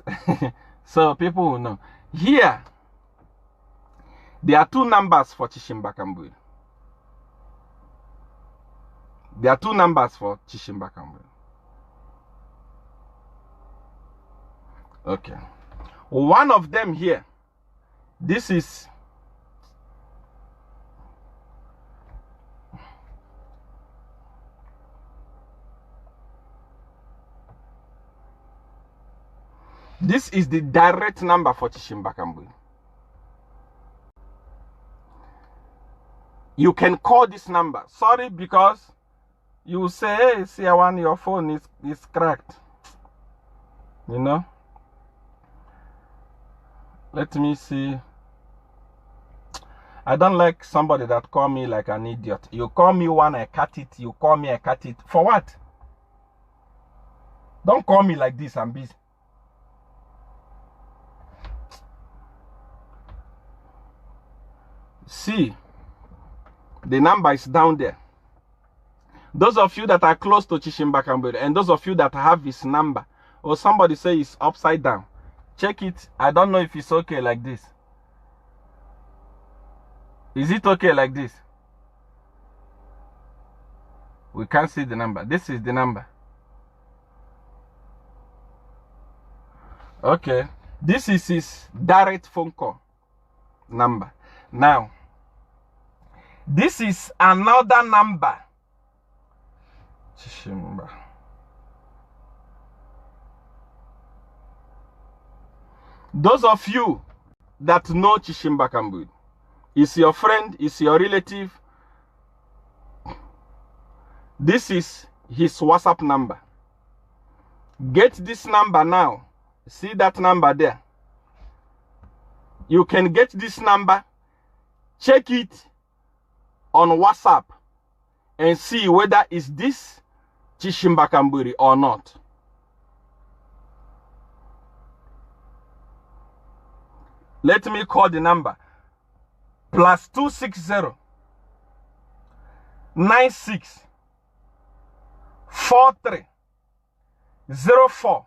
So people will know. Here, there are two numbers for Chishimba Kamburi. There are two numbers for Chishimba Kamburi. Okay. One of them here, this is This is the direct number for Chishimbakambu. You can call this number. Sorry, because you will say, hey, Seer1, your phone is cracked. You know? Let me see. I don't like somebody that call me like an idiot. You call me one, I cut it. You call me, I cut it. For what? Don't call me like this, I'm busy. See, the number is down there. Those of you that are close to Chishimbakambu and those of you that have his number, or somebody say it's upside down, check it. I don't know if it's okay like this. Is it okay like this? We can't see the number. This is the number. Okay. This is his direct phone call number. Now, this is another number. Chishimba. Those of you that know Chishimbakambu, is your friend, is your relative, this is his WhatsApp number. Get this number now. See that number there? You can get this number, check it on WhatsApp, and see whether it's this Chishimbakambu or not. Let me call the number. +260 96 43 04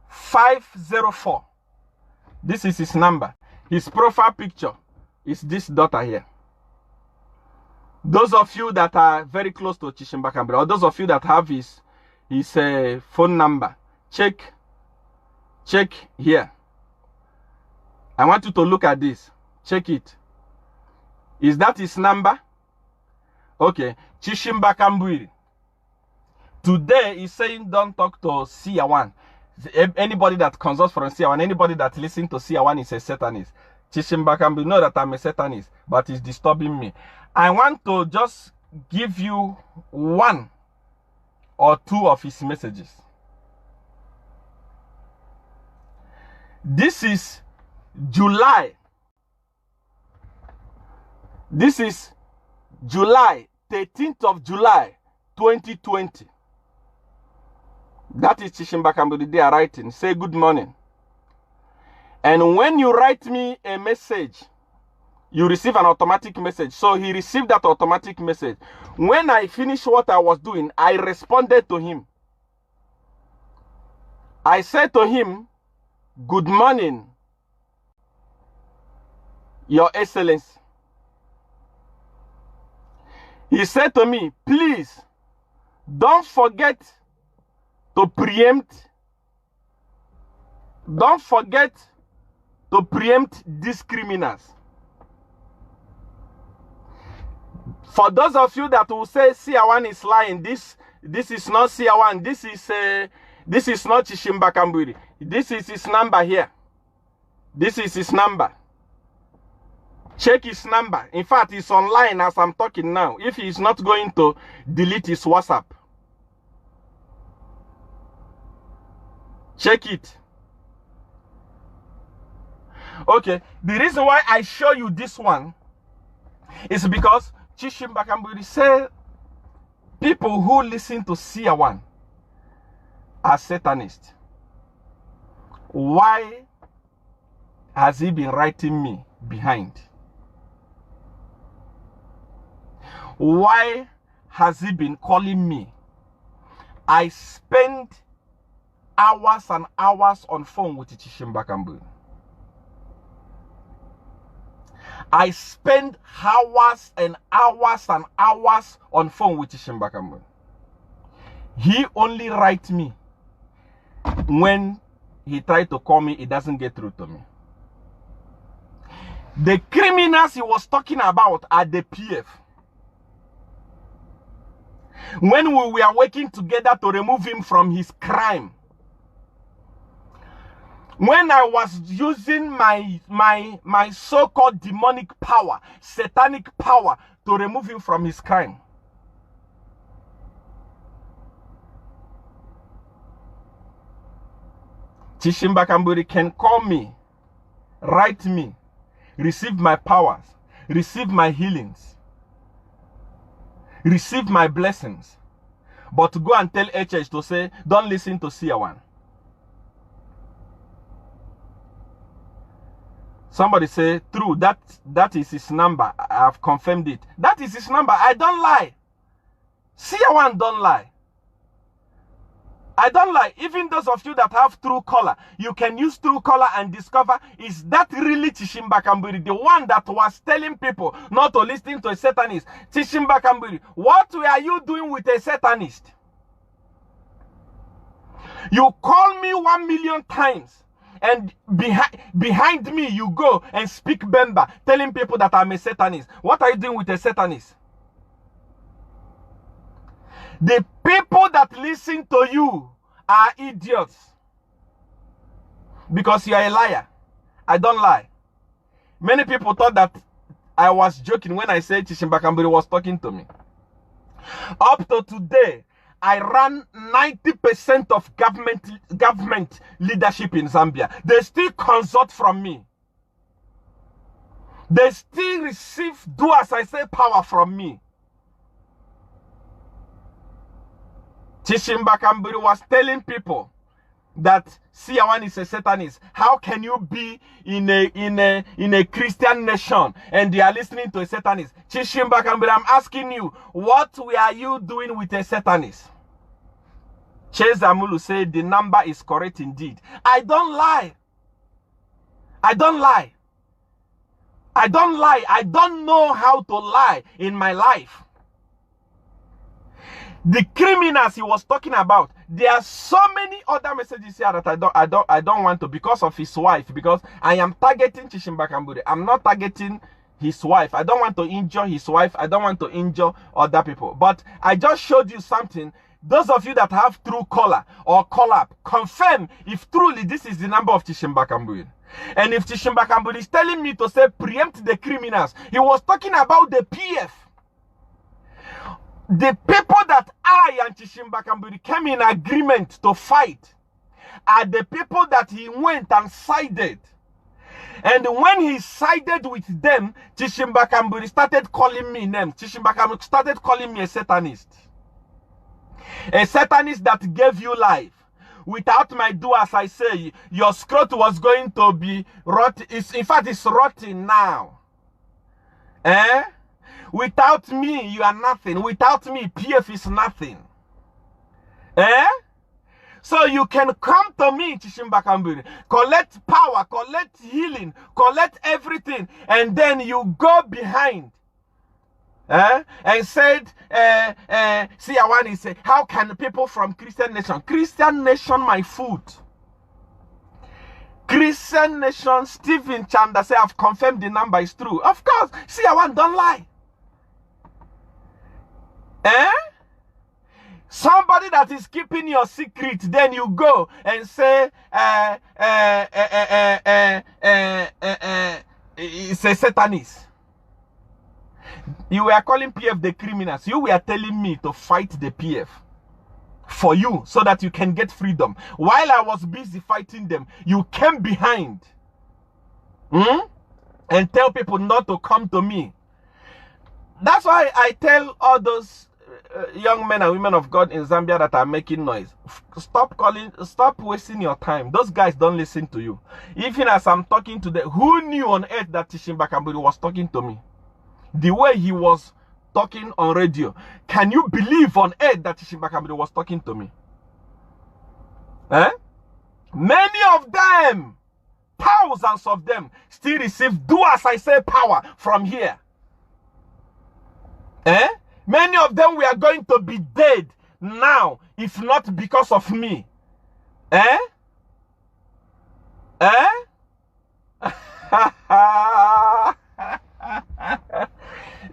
504. This is his number. His profile picture is this daughter here. Those of you that are very close to Chishimbakambu, or those of you that have his phone number, check here. I want you to look at this. Check it. Is that his number? Okay. Chishimbakambu. Today he's saying don't talk to Seer1. Anybody that consults from Seer1, anybody that listens to Seer1 is a Satanist. Chishimbakambu know that I'm a Satanist, but it's disturbing me. I want to just give you one or two of his messages. This is July. This is July, 13th of July, 2020. That is Chishimbakambu the day I writing. Say good morning. And when you write me a message, you receive an automatic message. So he received that automatic message. When I finished what I was doing, I responded to him. I said to him, good morning, Your Excellency. He said to me, please, don't forget to preempt. Don't forget to preempt these criminals. For those of you that will say Seer1 is lying, this is not Seer1. This is not Chishimbakambu. This is his number here. This is his number. Check his number. In fact, he's online as I'm talking now. If he's not going to delete his WhatsApp. Check it. Okay. The reason why I show you this one is because Chishimbakambu say people who listen to Seer1 are Satanists. Why has he been writing me behind? Why has he been calling me? I spend hours and hours on phone with Chishimbakambu. I spend hours and hours and hours on phone with Chishimbakambu. He only writes me when he tried to call me, it doesn't get through to me. The criminals he was talking about are the PF. When we were working together to remove him from his crime, When I was using my so-called demonic power, satanic power, to remove him from his crime. Chishimba Kamburi can call me, write me, receive my powers, receive my healings, receive my blessings. But to go and tell HH to say, don't listen to Seer1. Somebody say, true, that is his number. I have confirmed it. That is his number. I don't lie. Seer1 don't lie. I don't lie. Even those of you that have Truecaller, you can use Truecaller and discover, is that really Chishimba Kamburi, the one that was telling people not to listen to a Satanist? Chishimba Kamburi, what were you doing with a Satanist? You call me 1 million times, and behind me you go and speak Bemba, telling people that I'm a Satanist. What are you doing with a Satanist? The people that listen to you are idiots. Because you are a liar. I don't lie. Many people thought that I was joking when I said Chishimba Kamburi was talking to me. Up to today, I ran 90% of government leadership in Zambia. They still consult from me. They still receive, do as I say, power from me. Chishimba Kamburi was telling people that Seer1 is a Satanist. How can you be in a Christian nation and they are listening to a Satanist? Chishimba Kamburi, I'm asking you, what were you doing with a Satanist? Chase Amulu said the number is correct indeed. I don't lie. I don't lie. I don't lie. I don't know how to lie in my life. The criminals he was talking about, there are so many other messages here that I don't want to, because of his wife, because I am targeting Chishimba Kamburi. I'm not targeting his wife. I don't want to injure his wife. I don't want to injure other people. But I just showed you something. Those of you that have Truecaller or call up, confirm if truly this is the number of Chishimba Kamburi. And if Chishimba Kamburi is telling me to say preempt the criminals, he was talking about the PF. The people that I and Chishimba Kamburi came in agreement to fight are the people that he went and sided. And when he sided with them, Chishimba Kamburi started calling me names. Chishimba Kamburi started calling me a Satanist. A Satanist that gave you life. Without my do as I say, your scrot was going to be rotten. In fact, it's rotten now. Eh? Without me, you are nothing. Without me, PF is nothing. Eh? So you can come to me, Chishimba Kamburi, collect power, collect healing, collect everything, and then you go behind. And said, Seer1 is say, how can people from Christian nation? Christian nation, my food. Christian nation, Stephen Chanda say, I've confirmed the number is true. Of course, Seer1 don't lie. Somebody that is keeping your secret, then you go and say, it's a Satanist. You were calling PF the criminals. You were telling me to fight the PF for you so that you can get freedom. While I was busy fighting them, you came behind and tell people not to come to me. That's why I tell all those young men and women of God in Zambia that are making noise, stop wasting your time. Those guys don't listen to you. Even as I'm talking to them, who knew on earth that Chishimba Kamburi was talking to me? The way he was talking on radio. Can you believe on earth that Chishimba Kamburi was talking to me? Many of them, thousands of them, still receive do as I say power from here. Many of them we are going to be dead now, if not because of me.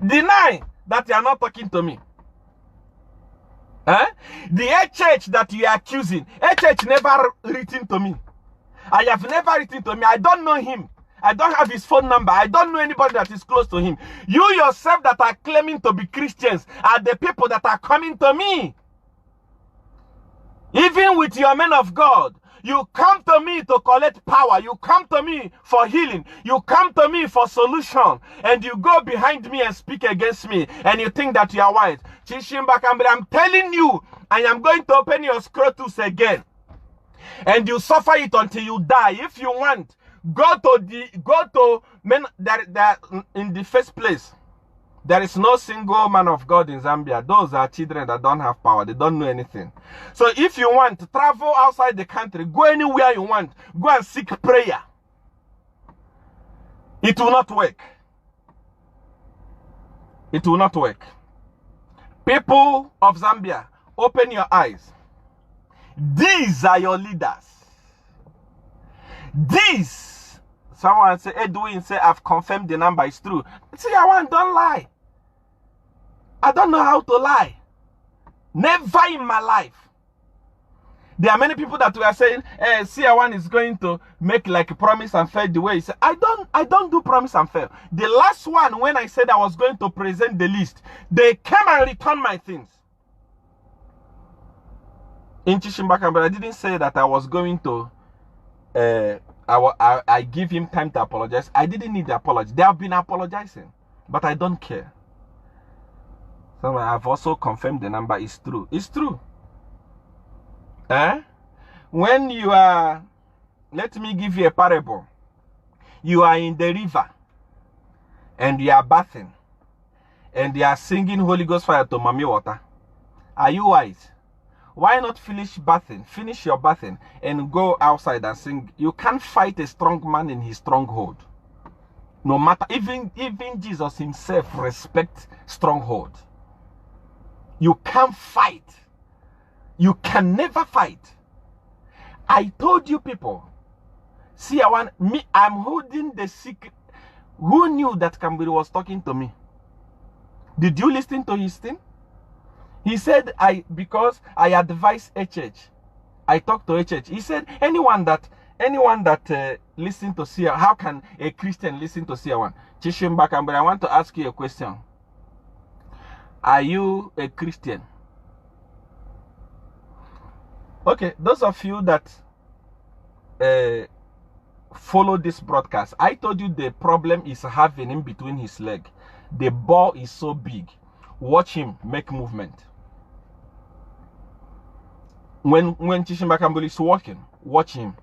Deny that you are not talking to me. The HH that you are accusing, HH never written to me. I have never written to me. I don't know him. I don't have his phone number. I don't know anybody that is close to him. You yourself that are claiming to be Christians are the people that are coming to me. Even with your men of God, you come to me to collect power. You come to me for healing. You come to me for solution. And you go behind me and speak against me. And you think that you are wise. I'm telling you, I am going to open your scrotus again. And you suffer it until you die. If you want, in the first place, there is no single man of God in Zambia. Those are children that don't have power. They don't know anything. So if you want to travel outside the country, go anywhere you want. Go and seek prayer. It will not work. It will not work. People of Zambia, open your eyes. These are your leaders. These. Someone say, Edwin say, I've confirmed the number is true. See, don't lie. I don't know how to lie. Never in my life. There are many people that were saying, Seer1 is going to make like a promise and fail the way he said. I don't do promise and fail. The last one, when I said I was going to present the list, they came and returned my things. In Chishimbaka, but I didn't say that I was going to I give him time to apologize. I didn't need the apology. They have been apologizing, but I don't care. So I've also confirmed the number is true. It's true. When you are, let me give you a parable. You are in the river and you are bathing and you are singing Holy Ghost fire to mommy water. Are you wise? Why not finish your bathing and go outside and sing? You can't fight a strong man in his stronghold. No matter, even Jesus himself respects stronghold. You can't fight. You can never fight. I told you people, Seer1, I'm holding the secret. Who knew that Kambiri was talking to me? Did you listen to his thing? He said, because I advise HH, I talked to HH. He said, anyone that listen to Seer, how can a Christian listen to Seer1? Chishimbaka, but I want to ask you a question. Are you a Christian? Okay, those of you that follow this broadcast, I told you the problem is having in between his leg. The ball is so big. Watch him make movement. When Chishimbakambuli is walking, watch him.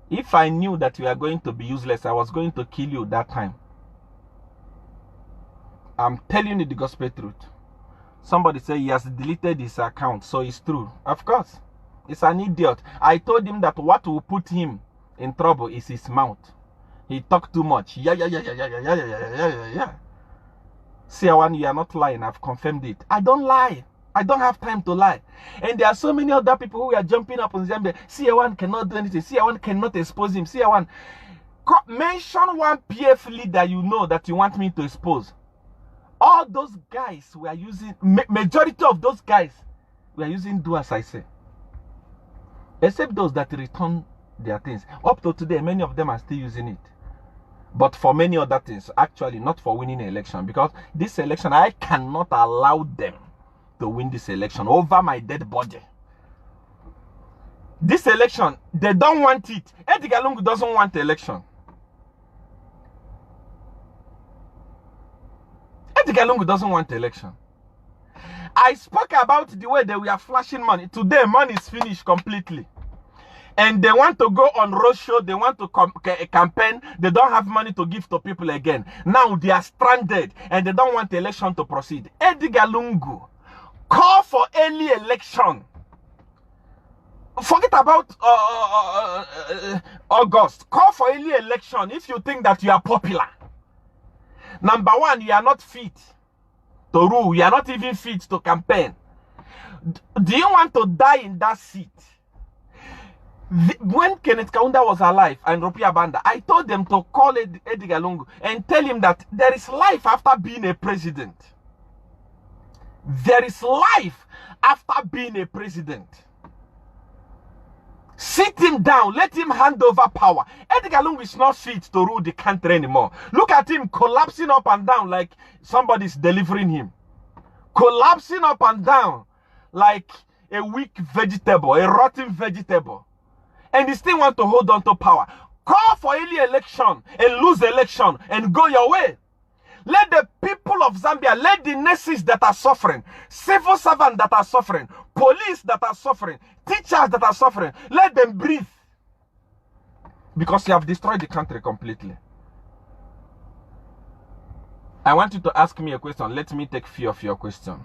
If I knew that you are going to be useless, I was going to kill you that time. I'm telling you the gospel truth. Somebody said he has deleted his account, so it's true. Of course. It's an idiot. I told him that what will put him in trouble is his mouth. He talked too much. Yeah. Seer1, you are not lying. I've confirmed it. I don't lie. I don't have time to lie. And there are so many other people who are jumping up on Zambia. Seer1 cannot do anything. Seer1 cannot expose him. Seer1, mention one PF leader you know that you want me to expose. All those guys were using, majority of those guys were using do as I say. Except those that return their things. Up to today, many of them are still using it. But for many other things, actually not for winning an election. Because this election, I cannot allow them to win this election over my dead body. This election, they don't want it. Edgar Lungu doesn't want the election. Edgar Lungu doesn't want the election. I spoke about the way they were flashing money. Today, money is finished completely. And they want to go on roadshow. They want to campaign. They don't have money to give to people again. Now they are stranded and they don't want the election to proceed. Edgar Lungu, call for early election. Forget about August. Call for early election if you think that you are popular. Number one, you are not fit to rule. You are not even fit to campaign. Do you want to die in that seat? When Kenneth Kaunda was alive and Rupia Banda, I told them to call Edgar Lungu and tell him that there is life after being a president. There is life after being a president. Sit him down. Let him hand over power. Edgar Lungu is not fit to rule the country anymore. Look at him collapsing up and down like somebody's delivering him. Collapsing up and down like a weak vegetable, a rotten vegetable. And he still want to hold on to power. Call for early election and lose election and go your way. Let the people of Zambia, let the nurses that are suffering, civil servants that are suffering, police that are suffering, teachers that are suffering, let them breathe. Because you have destroyed the country completely. I want you to ask me a question. Let me take few of your questions.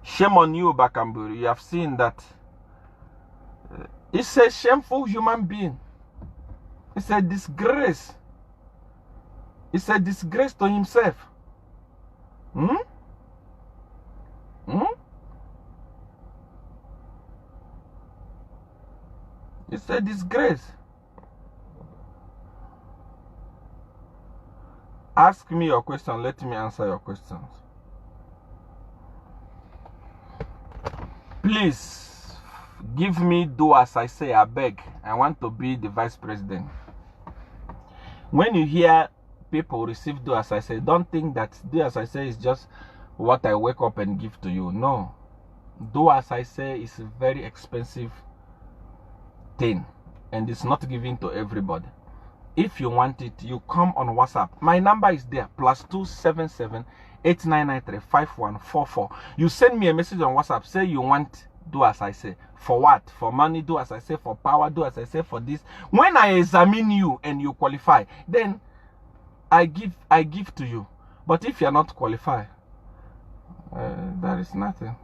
Shame on you, Bakamburi. You have seen that it's a shameful human being. It's a disgrace. It's a disgrace to himself. It's a disgrace. Ask me your question. Let me answer your questions. Please, give me do as I say, I beg. I want to be the vice president. When you hear people receive do as I say, don't think that do as I say is just what I wake up and give to you. No. Do as I say is a very expensive thing. And it's not given to everybody. If you want it, you come on WhatsApp. My number is there. +277 8993 5144. You send me a message on WhatsApp. Say you want do as I say. For what? For money, do as I say. For power, do as I say. For this. When I examine you and you qualify, then I give to you. But if you're not qualified, there is nothing.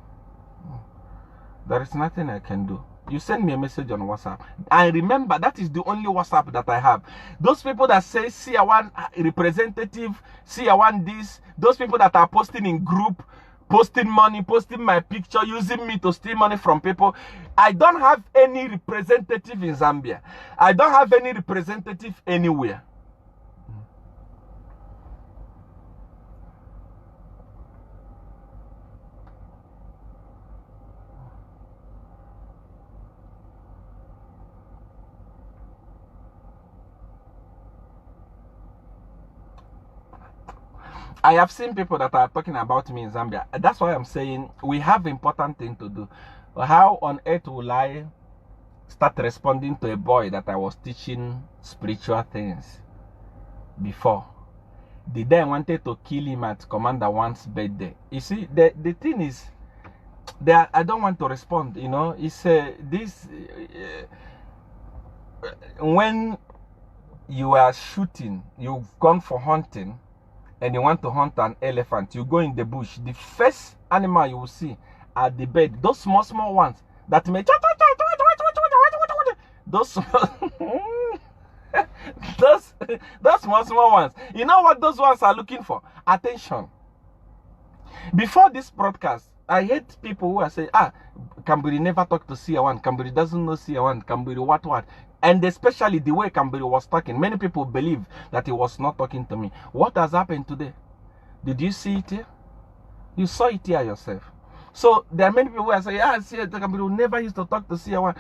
There is nothing I can do. You send me a message on WhatsApp. I remember that is the only WhatsApp that I have. Those people that say Seer1 representative, Seer1 this, those people that are posting in group, posting money, posting my picture, using me to steal money from people. I don't have any representative in Zambia. I don't have any representative anywhere. I have seen people that are talking about me in Zambia. That's why I'm saying we have important thing to do. How on earth will I start responding to a boy that I was teaching spiritual things before? The day I wanted to kill him at Commander One's birthday. You see, the thing is, that I don't want to respond. You know, it's when you are shooting, you've gone for hunting, and you want to hunt an elephant, you go in the bush. The first animal you will see are the bird. Those small ones that may those small ones. You know what those ones are looking for? Attention. Before this broadcast, I hate people who are saying, Kamburi never talked to Seer1. Kamburi doesn't know Seer1. Kamburi what? And especially the way Kamburi was talking. Many people believe that he was not talking to me. What has happened today? Did you see it here? You saw it here yourself. So there are many people who are saying, Kamburi never used to talk to Seer1.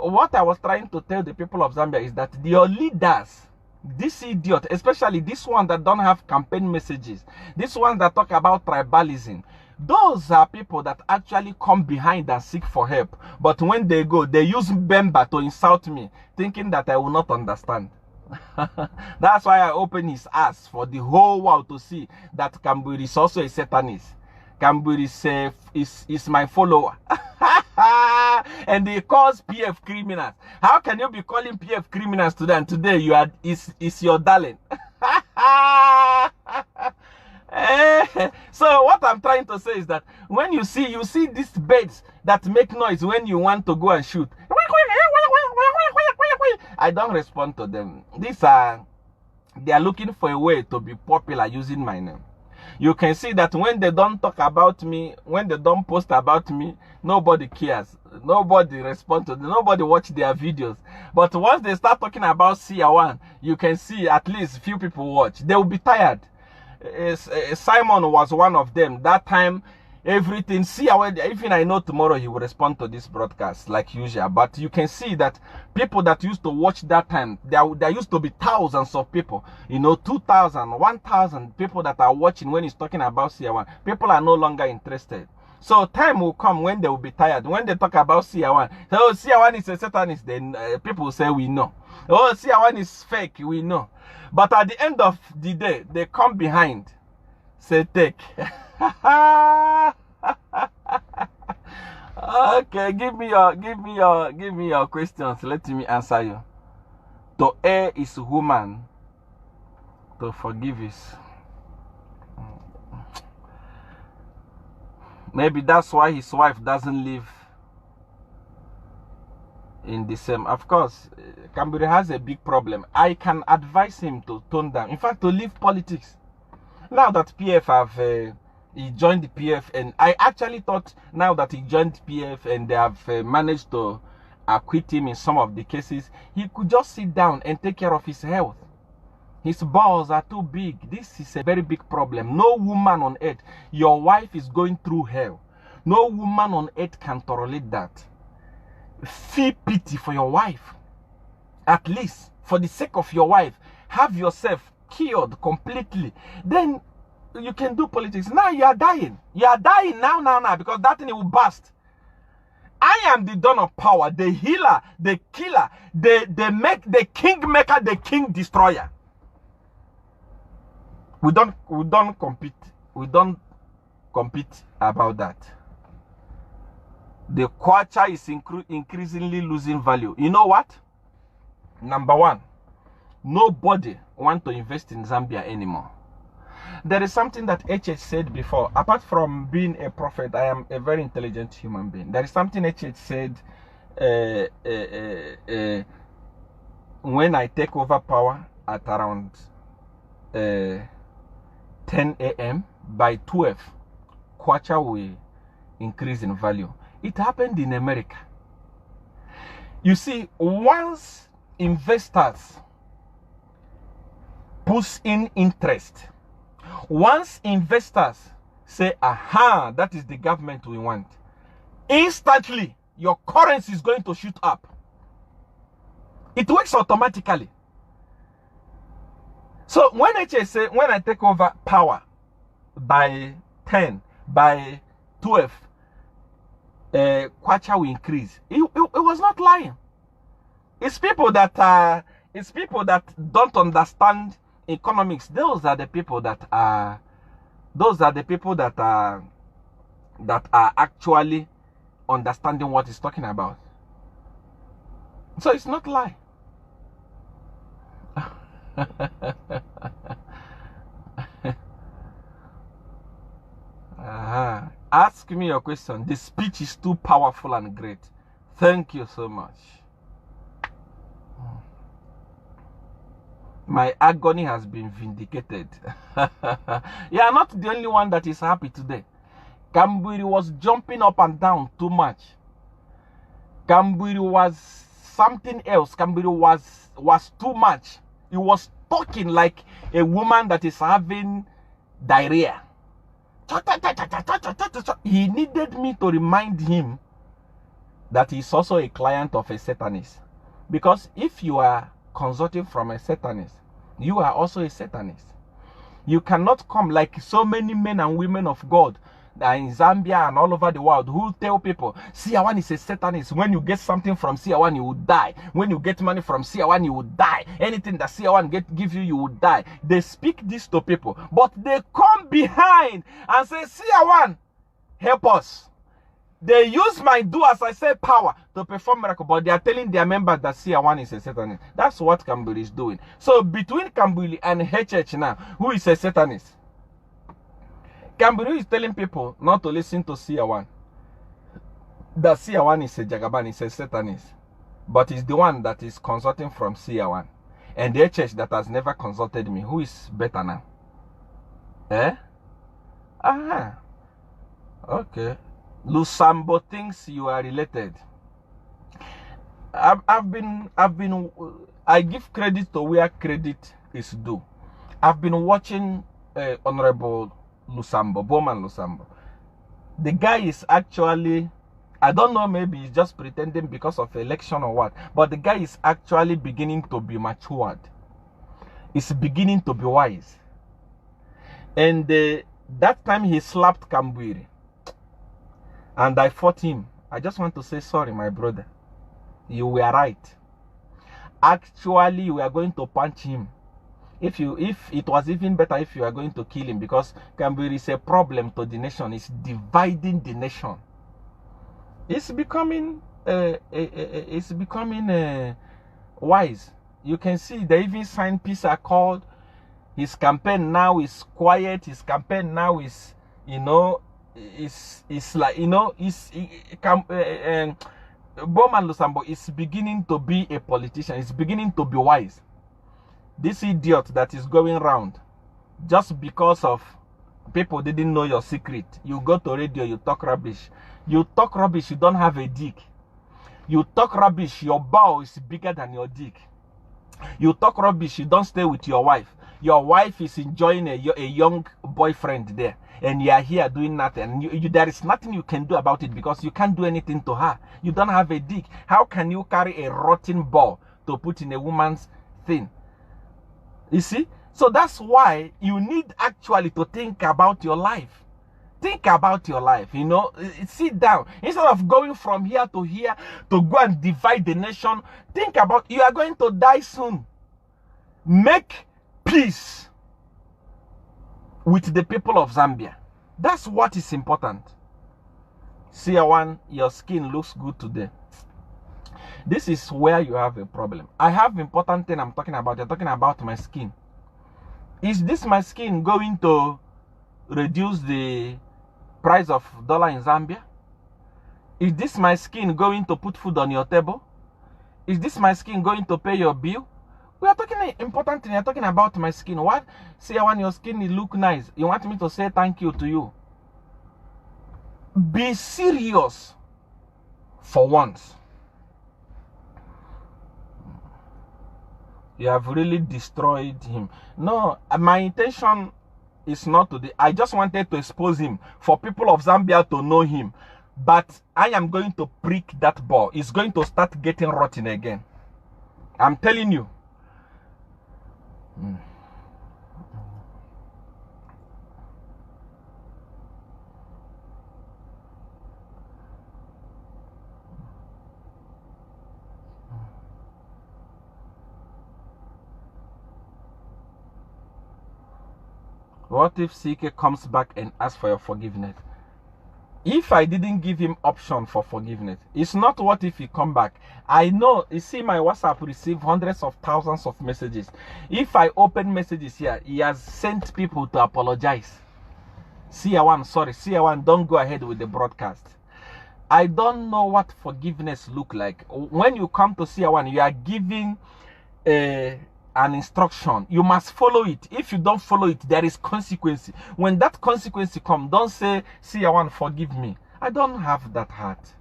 What I was trying to tell the people of Zambia is that your leaders, this idiot, especially this one that don't have campaign messages, this one that talk about tribalism, those are people that actually come behind and seek for help. But when they go, they use Bemba to insult me, thinking that I will not understand. That's why I open his ass for the whole world to see that Kamburi is also a Satanist. Kamburi is my follower. And they cause PF criminals. How can you be calling PF criminals today and today you are is your darling? So what I'm trying to say is that when you see these birds that make noise when you want to go and shoot, I don't respond to them. They are looking for a way to be popular using my name. You can see that when they don't talk about me, when they don't post about me, nobody cares. Nobody responds to them. Nobody watch their videos. But once they start talking about Seer1, you can see at least few people watch. They will be tired. Simon was one of them. That time everything. See, even I know tomorrow he will respond to this broadcast like usual. But you can see that people that used to watch that time, there used to be thousands of people, 2,000, 1,000 people that are watching when he's talking about Seer1. People are no longer interested. So time will come when they will be tired. When they talk about Seer1, oh, Seer1 is a Satanist, then people will say, we know. Oh, Seer1 is fake, we know. But at the end of the day, they come behind, say, take. Okay, give me your questions. Let me answer you. To err is human, to forgive is. Maybe that's why his wife doesn't live in the same. Of course, Kamburi has a big problem. I can advise him to tone down. In fact, to leave politics. Now that PF have he joined the PF, and I actually thought now that he joined PF and they have managed to acquit him in some of the cases, he could just sit down and take care of his health. His balls are too big. This is a very big problem. No woman on earth, your wife is going through hell. No woman on earth can tolerate that. Feel pity for your wife. At least, for the sake of your wife, have yourself cured completely. Then you can do politics. Now you are dying. You are dying now, because that thing will burst. I am the dawn of power, the healer, the killer, the king maker, the king destroyer. We don't compete. We don't compete about that. The kwacha is increasingly losing value. You know what? Number one, nobody wants to invest in Zambia anymore. There is something that HH said before. Apart from being a prophet, I am a very intelligent human being. There is something HH said when I take over power at around 10 a.m. by 12, kwacha will increase in value. It happened in America. You see, once investors push in interest, once investors say, aha, that is the government we want, instantly your currency is going to shoot up. It works automatically. So when when I take over power by 10, by 12, kwacha will increase. It was not lying. It's people that don't understand economics. Those are the people that are actually understanding what he's talking about. So it's not lie. Ask me your question. The speech is too powerful and great. Thank you so much. My agony has been vindicated. You are not the only one that is happy today. Kamburi was jumping up and down too much. Kamburi was something else. Kamburi was too much. He was talking like a woman that is having diarrhea. He needed me to remind him that he's also a client of a Satanist. Because if you are consulting from a Satanist, you are also a Satanist. You cannot come like so many men and women of God in Zambia and all over the world who tell people, Seer1 is a Satanist. When you get something from Seer1, you will die. When you get money from Seer1, you will die. Anything that Seer1 give you, you will die. They speak this to people, but they come behind and say, Seer1, help us. They use my do as I say power to perform miracle, but they are telling their members that Seer1 is a Satanist. That's what Kamburi is doing. So between Kamburi and HH now, who is a Satanist? Kamburi is telling people not to listen to Seer1. That Seer1 is a Jagaban, is a Satanist. But he's the one that is consulting from Seer1. And the HH that has never consulted me, who is better now? Eh? Aha. Okay. Lusambo thinks you are related. I give credit to where credit is due. I've been watching Honorable Lusambo, Bowman Lusambo. The guy is actually, I don't know, maybe he's just pretending because of election or what, but the guy is actually beginning to be matured. He's beginning to be wise. And that time he slapped Kambwiri, and I fought him. I just want to say sorry, my brother. You were right. Actually, we are going to punch him. If it was even better if you are going to kill him, because Kambwiri is a problem to the nation. It's dividing the nation. It's becoming wise. You can see they even signed peace accord. His campaign now is quiet. His campaign now is, it's like, Bowman Lusambo is beginning to be a politician. He's beginning to be wise. This idiot that is going around just because of people didn't know your secret. You go to radio, you talk rubbish. You talk rubbish, you don't have a dick. You talk rubbish, your bow is bigger than your dick. You talk rubbish, you don't stay with your wife. Your wife is enjoying a young boyfriend there, and you are here doing nothing. There is nothing you can do about it, because you can't do anything to her. You don't have a dick. How can you carry a rotten ball to put in a woman's thing? You see? So that's why you need actually to think about your life. Think about your life, sit down. Instead of going from here to here to go and divide the nation, think about, you are going to die soon. Make peace with the people of Zambia. That's what is important. Seer1, your skin looks good today. This is where you have a problem. I have important thing I'm talking about. You're talking about my skin. Is this my skin going to reduce the price of dollar in Zambia? Is this my skin going to put food on your table? Is this my skin going to pay your bill? We are talking important thing. You're talking about my skin. What? Seer1, your skin look nice. You want me to say thank you to you? Be serious for once. You have really destroyed him. No, my intention is not today. I just wanted to expose him for people of Zambia to know him. But I am going to prick that ball. It's going to start getting rotten again. I'm telling you. What if CK comes back and asks for your forgiveness? If I didn't give him option for forgiveness, it's not what if he come back. I know, you see, my WhatsApp receive hundreds of thousands of messages. If I open messages here, he has sent people to apologize. Seer1, sorry, Seer1, don't go ahead with the broadcast. I don't know what forgiveness look like. When you come to Seer1, you are giving an instruction. You must follow it. If you don't follow it, there is consequence. When that consequence comes, don't say, Seer1, forgive me. I don't have that heart.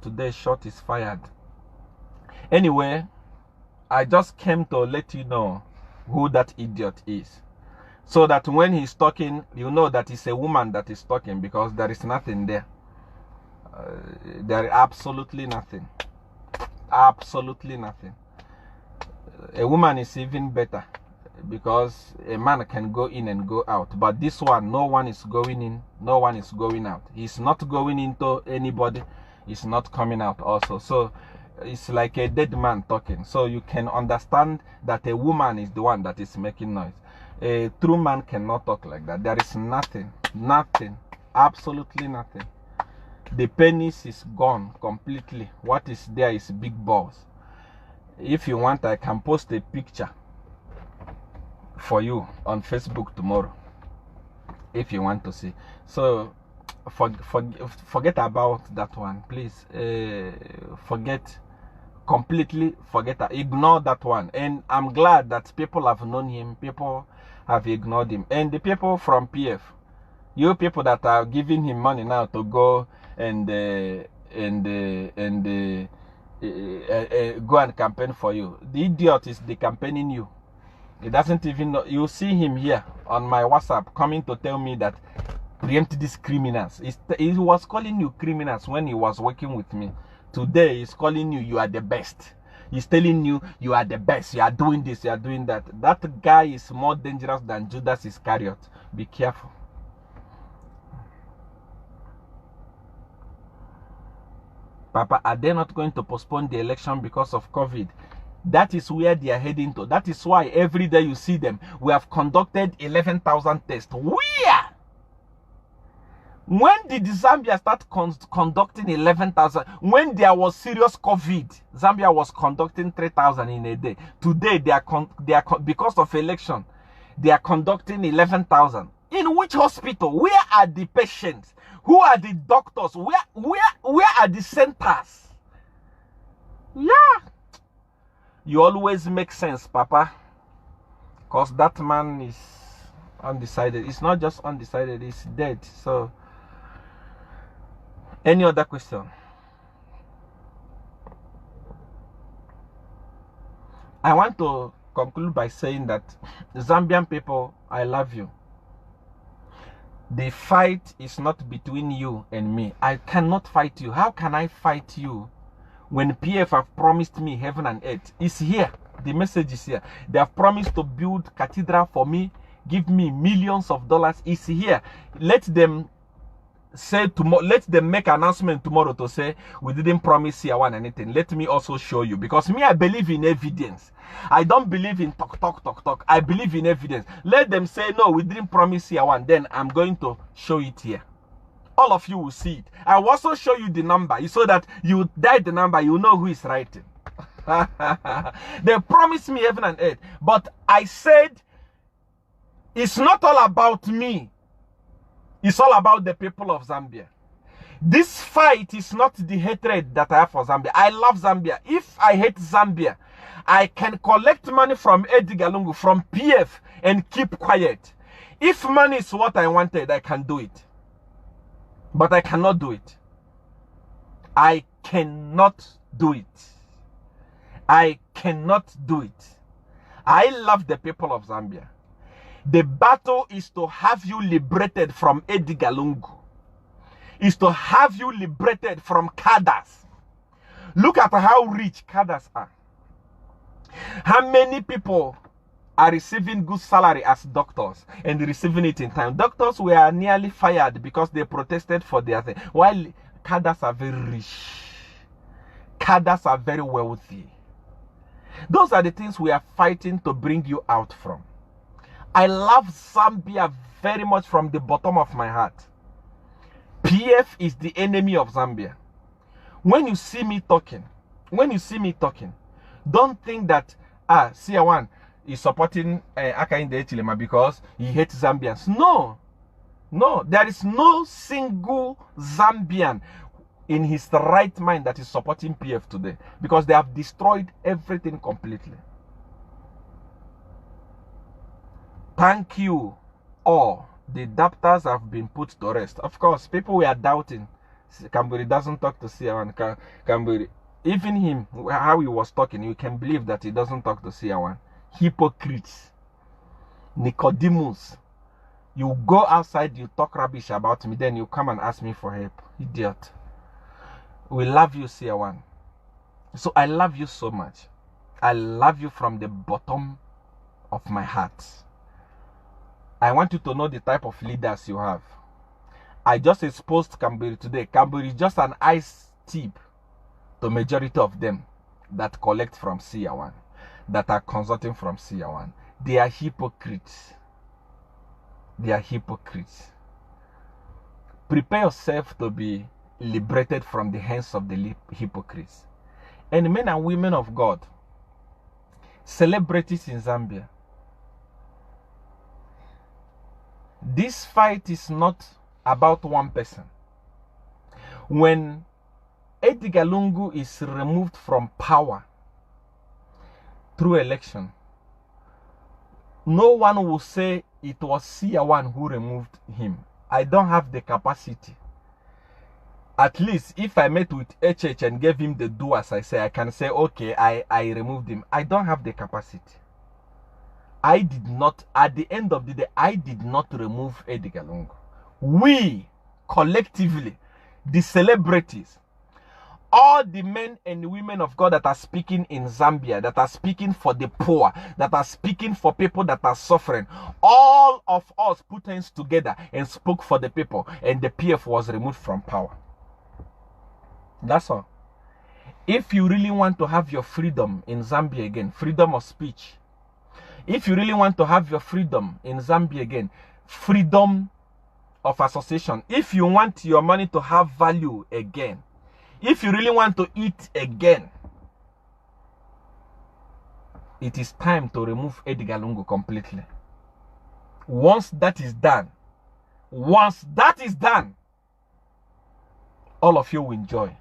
Today's shot is fired. Anyway, I just came to let you know who that idiot is, so that when he's talking, you know that it's a woman that is talking, because there is nothing there. There is absolutely nothing. Absolutely nothing. A woman is even better, because a man can go in and go out. But this one, no one is going in, no one is going out. He's not going into anybody. He's not coming out also. So it's like a dead man talking. So you can understand that a woman is the one that is making noise. A true man cannot talk like that. There is nothing, absolutely nothing. The penis is gone completely. What is there is big balls. If you want, I can post a picture for you on Facebook tomorrow, if you want to see. So forget about that one, please. Completely forget that. Ignore that one. And I'm glad that people have known him, people have ignored him. And the people from PF, you people that are giving him money now to go and go and campaign for you, the idiot is the campaigning you. He doesn't even know. You see him here on my WhatsApp coming to tell me that preempt these criminals. He was calling you criminals when he was working with me. Today he's calling you, you are the best. He's telling you, you are the best. You are doing this, you are doing that. That guy is more dangerous than Judas Iscariot. Be careful. Papa, are they not going to postpone the election because of COVID? That is where they are heading to. That is why every day you see them. We have conducted 11,000 tests. Where? When did Zambia start conducting 11,000? When there was serious COVID, Zambia was conducting 3,000 in a day. Today, they are because of election, they are conducting 11,000. In which hospital? Where are the patients? Who are the doctors? Where are the centers? Yeah. You always make sense, Papa. Because that man is undecided. It's not just undecided, it's dead. So, any other question? I want to conclude by saying that Zambian people, I love you. The fight is not between you and me. I cannot fight you. How can I fight you when PF have promised me heaven and earth? It's here. The message is here. They have promised to build cathedral for me, give me millions of dollars. It's here. Let them say tomorrow, let them make announcement tomorrow to say we didn't promise Seer1 anything. Let me also show you, because me, I believe in evidence. I don't believe in talk. I believe in evidence. Let them say no, we didn't promise Seer1. Then I'm going to show it here. All of you will see it. I will also show you the number so that you dial the number, you know who is writing. They promised me heaven and earth, but I said it's not all about me. It's all about the people of Zambia. This fight is not the hatred that I have for Zambia. I love Zambia. If I hate Zambia, I can collect money from Edgar Lungu, from PF, and keep quiet. If money is what I wanted, I can do it. But I cannot do it. I cannot do it. I cannot do it. I love the people of Zambia. The battle is to have you liberated from Edgar Lungu. Is to have you liberated from cadres. Look at how rich cadres are. How many people are receiving good salary as doctors and receiving it in time? Doctors were nearly fired because they protested for their thing. While cadres are very rich. Cadres are very wealthy. Those are the things we are fighting to bring you out from. I love Zambia very much from the bottom of my heart. PF is the enemy of Zambia. When you see me talking, don't think that Seer1 is supporting Akainde Echilema because he hates Zambians. No, there is no single Zambian in his right mind that is supporting PF today, because they have destroyed everything completely. Thank you all. The doubters have been put to rest. Of course, people were doubting. Kamburi doesn't talk to Seer1. Kamburi, even him, how he was talking, you can believe that he doesn't talk to Seer1. Hypocrites. Nicodemus. You go outside, you talk rubbish about me, then you come and ask me for help. Idiot. We love you, Seer1. So I love you so much. I love you from the bottom of my heart. I want you to know the type of leaders you have. I just exposed Kamburi today. Kamburi is just an ice tip to majority of them that collect from Seer1, that are consulting from Seer1. They are hypocrites. They are hypocrites. Prepare yourself to be liberated from the hands of the hypocrites. And men and women of God, celebrities in Zambia, this fight is not about one person. When Edgar Lungu is removed from power through election, no one will say it was Seer1 who removed him. I don't have the capacity. At least if I met with HH and gave him the do as I say, I can say, okay, I removed him. I don't have the capacity. I did not, at the end of the day, I did not remove Edgar Lungu. We, collectively, the celebrities, all the men and women of God that are speaking in Zambia, that are speaking for the poor, that are speaking for people that are suffering, all of us put hands together and spoke for the people, and the PF was removed from power. That's all. If you really want to have your freedom in Zambia again, freedom of speech, if you really want to have your freedom in Zambia again, freedom of association, if you want your money to have value again, if you really want to eat again, it is time to remove Edgar Lungu completely. Once that is done, all of you will enjoy.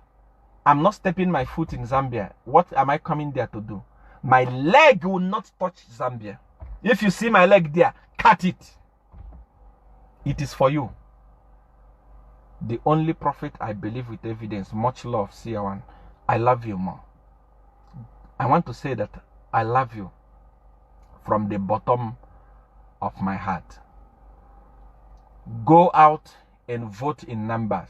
I'm not stepping my foot in Zambia. What am I coming there to do? My leg will not touch Zambia. If you see my leg there, cut it. It is for you. The only prophet I believe with evidence. Much love, Seer1. I love you more. I want to say that I love you from the bottom of my heart. Go out and vote in numbers.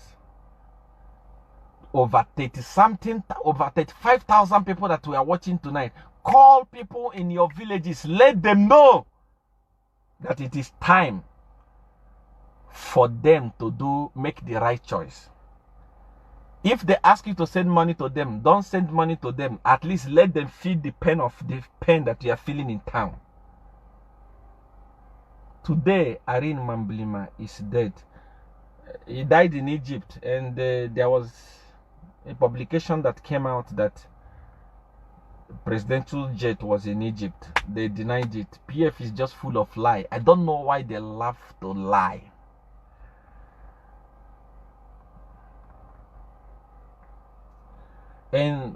Over 35,000 people that we are watching tonight. Call people in your villages. Let them know that it is time for them to make the right choice. If they ask you to send money to them, don't send money to them. At least let them feel the pain that you are feeling in town. Today, Irene Mamblima is dead. He died in Egypt, and there was a publication that came out that presidential jet was in Egypt. They denied it. PF is just full of lie. I don't know why they love to lie. And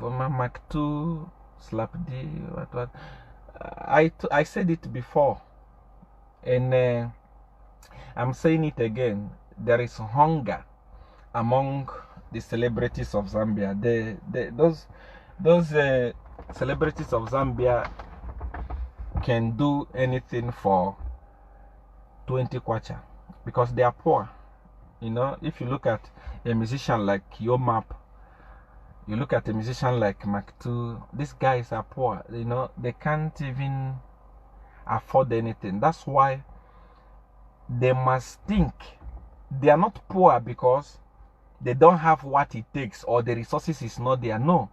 Maktu Slapdi, what I said it before, and I'm saying it again. There is hunger among the celebrities of Zambia. Those celebrities of Zambia can do anything for 20 kwacha because they are poor. You know, if you look at a musician like Yomap, you look at a musician like Maktu, these guys are poor. You know, they can't even afford anything. That's why they must think they are not poor because they don't have what it takes or the resources is not there. No,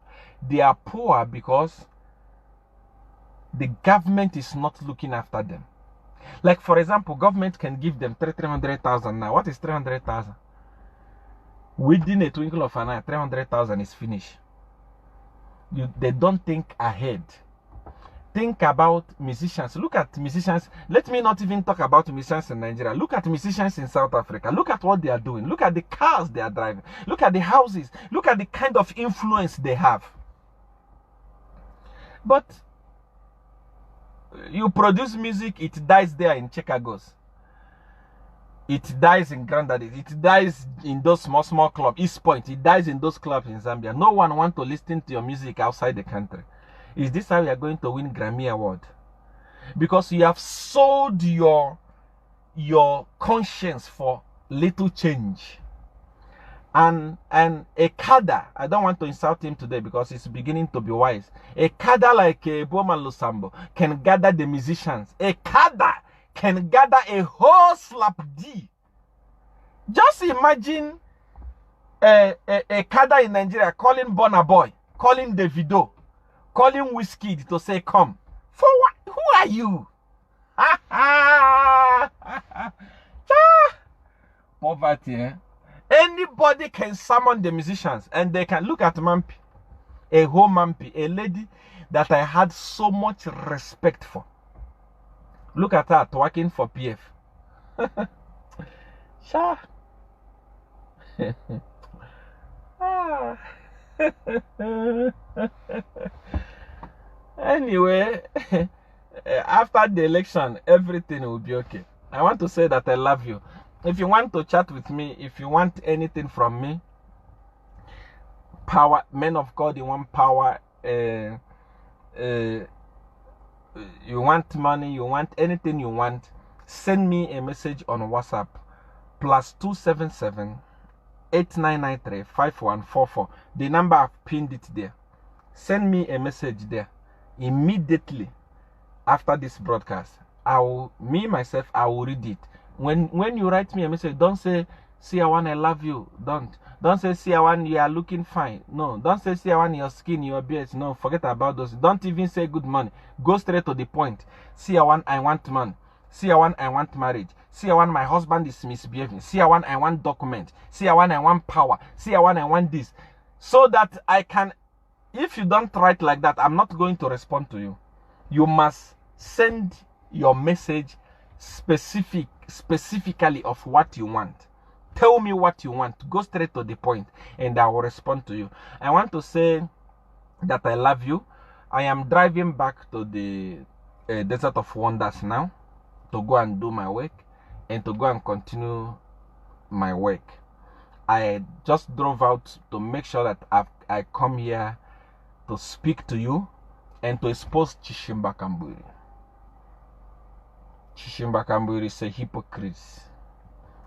they are poor because the government is not looking after them. Like, for example, government can give them 300,000 now. What is 300,000? Within a twinkle of an eye, 300,000 is finished. They don't think ahead. Think about musicians. Look at musicians. Let me not even talk about musicians in Nigeria. Look at musicians in South Africa. Look at what they are doing. Look at the cars they are driving. Look at the houses. Look at the kind of influence they have. But you produce music, it dies there in Chicago's. It dies in Granddaddy. It dies in those small clubs. East Point. It dies in those clubs in Zambia. No one wants to listen to your music outside the country. Is this how you are going to win Grammy Award? Because you have sold your conscience for little change. And a cadre, I don't want to insult him today because he's beginning to be wise. A cadre like Bowman Lusambo can gather the musicians. A cadre can gather a whole slap D. Just imagine a cadre in Nigeria calling Burna Boy, calling Davido, calling Whiskey to say come. For what? Who are you? Poverty, eh? Anybody can summon the musicians and they can look at Mampi, a whole Mampi, a lady that I had so much respect for. Look at her working for PF. Sha. Anyway, after the election, everything will be okay. I want to say that I love you. If you want to chat with me, if you want anything from me, power, men of God, you want power, you want money, you want anything you want, send me a message on WhatsApp, +277 8993 5144. The number, I've pinned it there. Send me a message there immediately after this broadcast. I will read it. When you write me a message, don't say, Seer1, I love you. Don't say, Seer1, you are looking fine. No, don't say, Seer1, your skin, your beard. No, forget about those. Don't even say good morning. Go straight to the point. Seer1, I want money. Seer1, I want marriage. Seer1, my husband is misbehaving. Seer1, I want document. Seer1, I want power. Seer1, I want this. So that I can, if you don't write like that, I'm not going to respond to you. You must send your message specifically of what you want. Tell me what you want. Go straight to the point and I will respond to you. I want to say that I love you. I am driving back to the Desert of Wonders now to go and do my work and to go and continue my work. I just drove out to make sure that I come here to speak to you and to expose Chishimba Kamburi. Chishimba Kamburi is a hypocrite.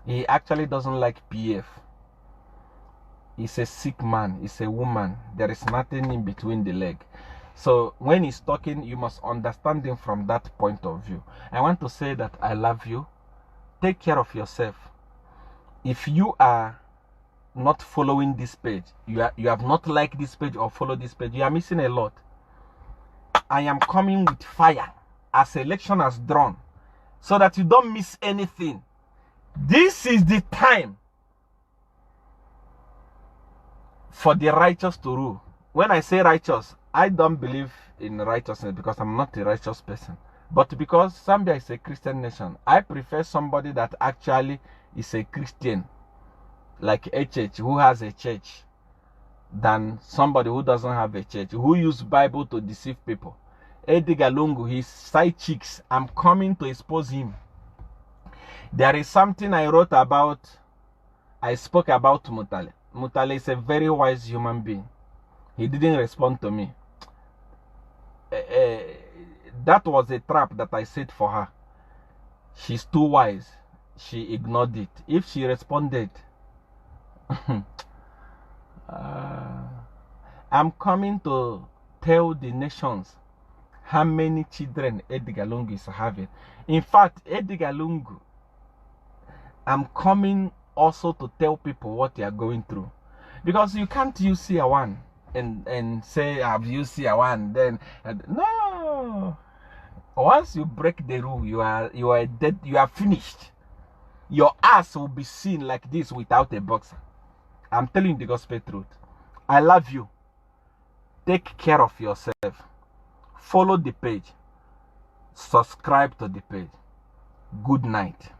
He actually doesn't like PF. He's a sick man. He's a woman. There is nothing in between the leg. So when he's talking, you must understand him from that point of view. I want to say that I love you. Take care of yourself. If you are not following this page, you have not liked this page or followed this page, you are missing a lot. I am coming with fire as election has drawn, so that you don't miss anything. This is the time for the righteous to rule. When I say righteous, I don't believe in righteousness because I'm not a righteous person. But because Zambia is a Christian nation, I prefer somebody that actually is a Christian, like HH, who has a church, than somebody who doesn't have a church, who use Bible to deceive people. Edgar Lungu, his side chicks, I'm coming to expose him. There is something I wrote about, I spoke about Mutale. Mutale is a very wise human being. He didn't respond to me. That was a trap that I set for her. She's too wise. She ignored it. If she responded, I'm coming to tell the nations how many children Edgar Lungu is having. In fact, Edgar Lungu, I'm coming also to tell people what they are going through. Because you can't use Seer1 and say, I've used Seer1, then, no. Once you break the rule, you are dead, you are finished. Your ass will be seen like this without a boxer. I'm telling you the gospel truth. I love you. Take care of yourself. Follow the page. Subscribe to the page. Good night.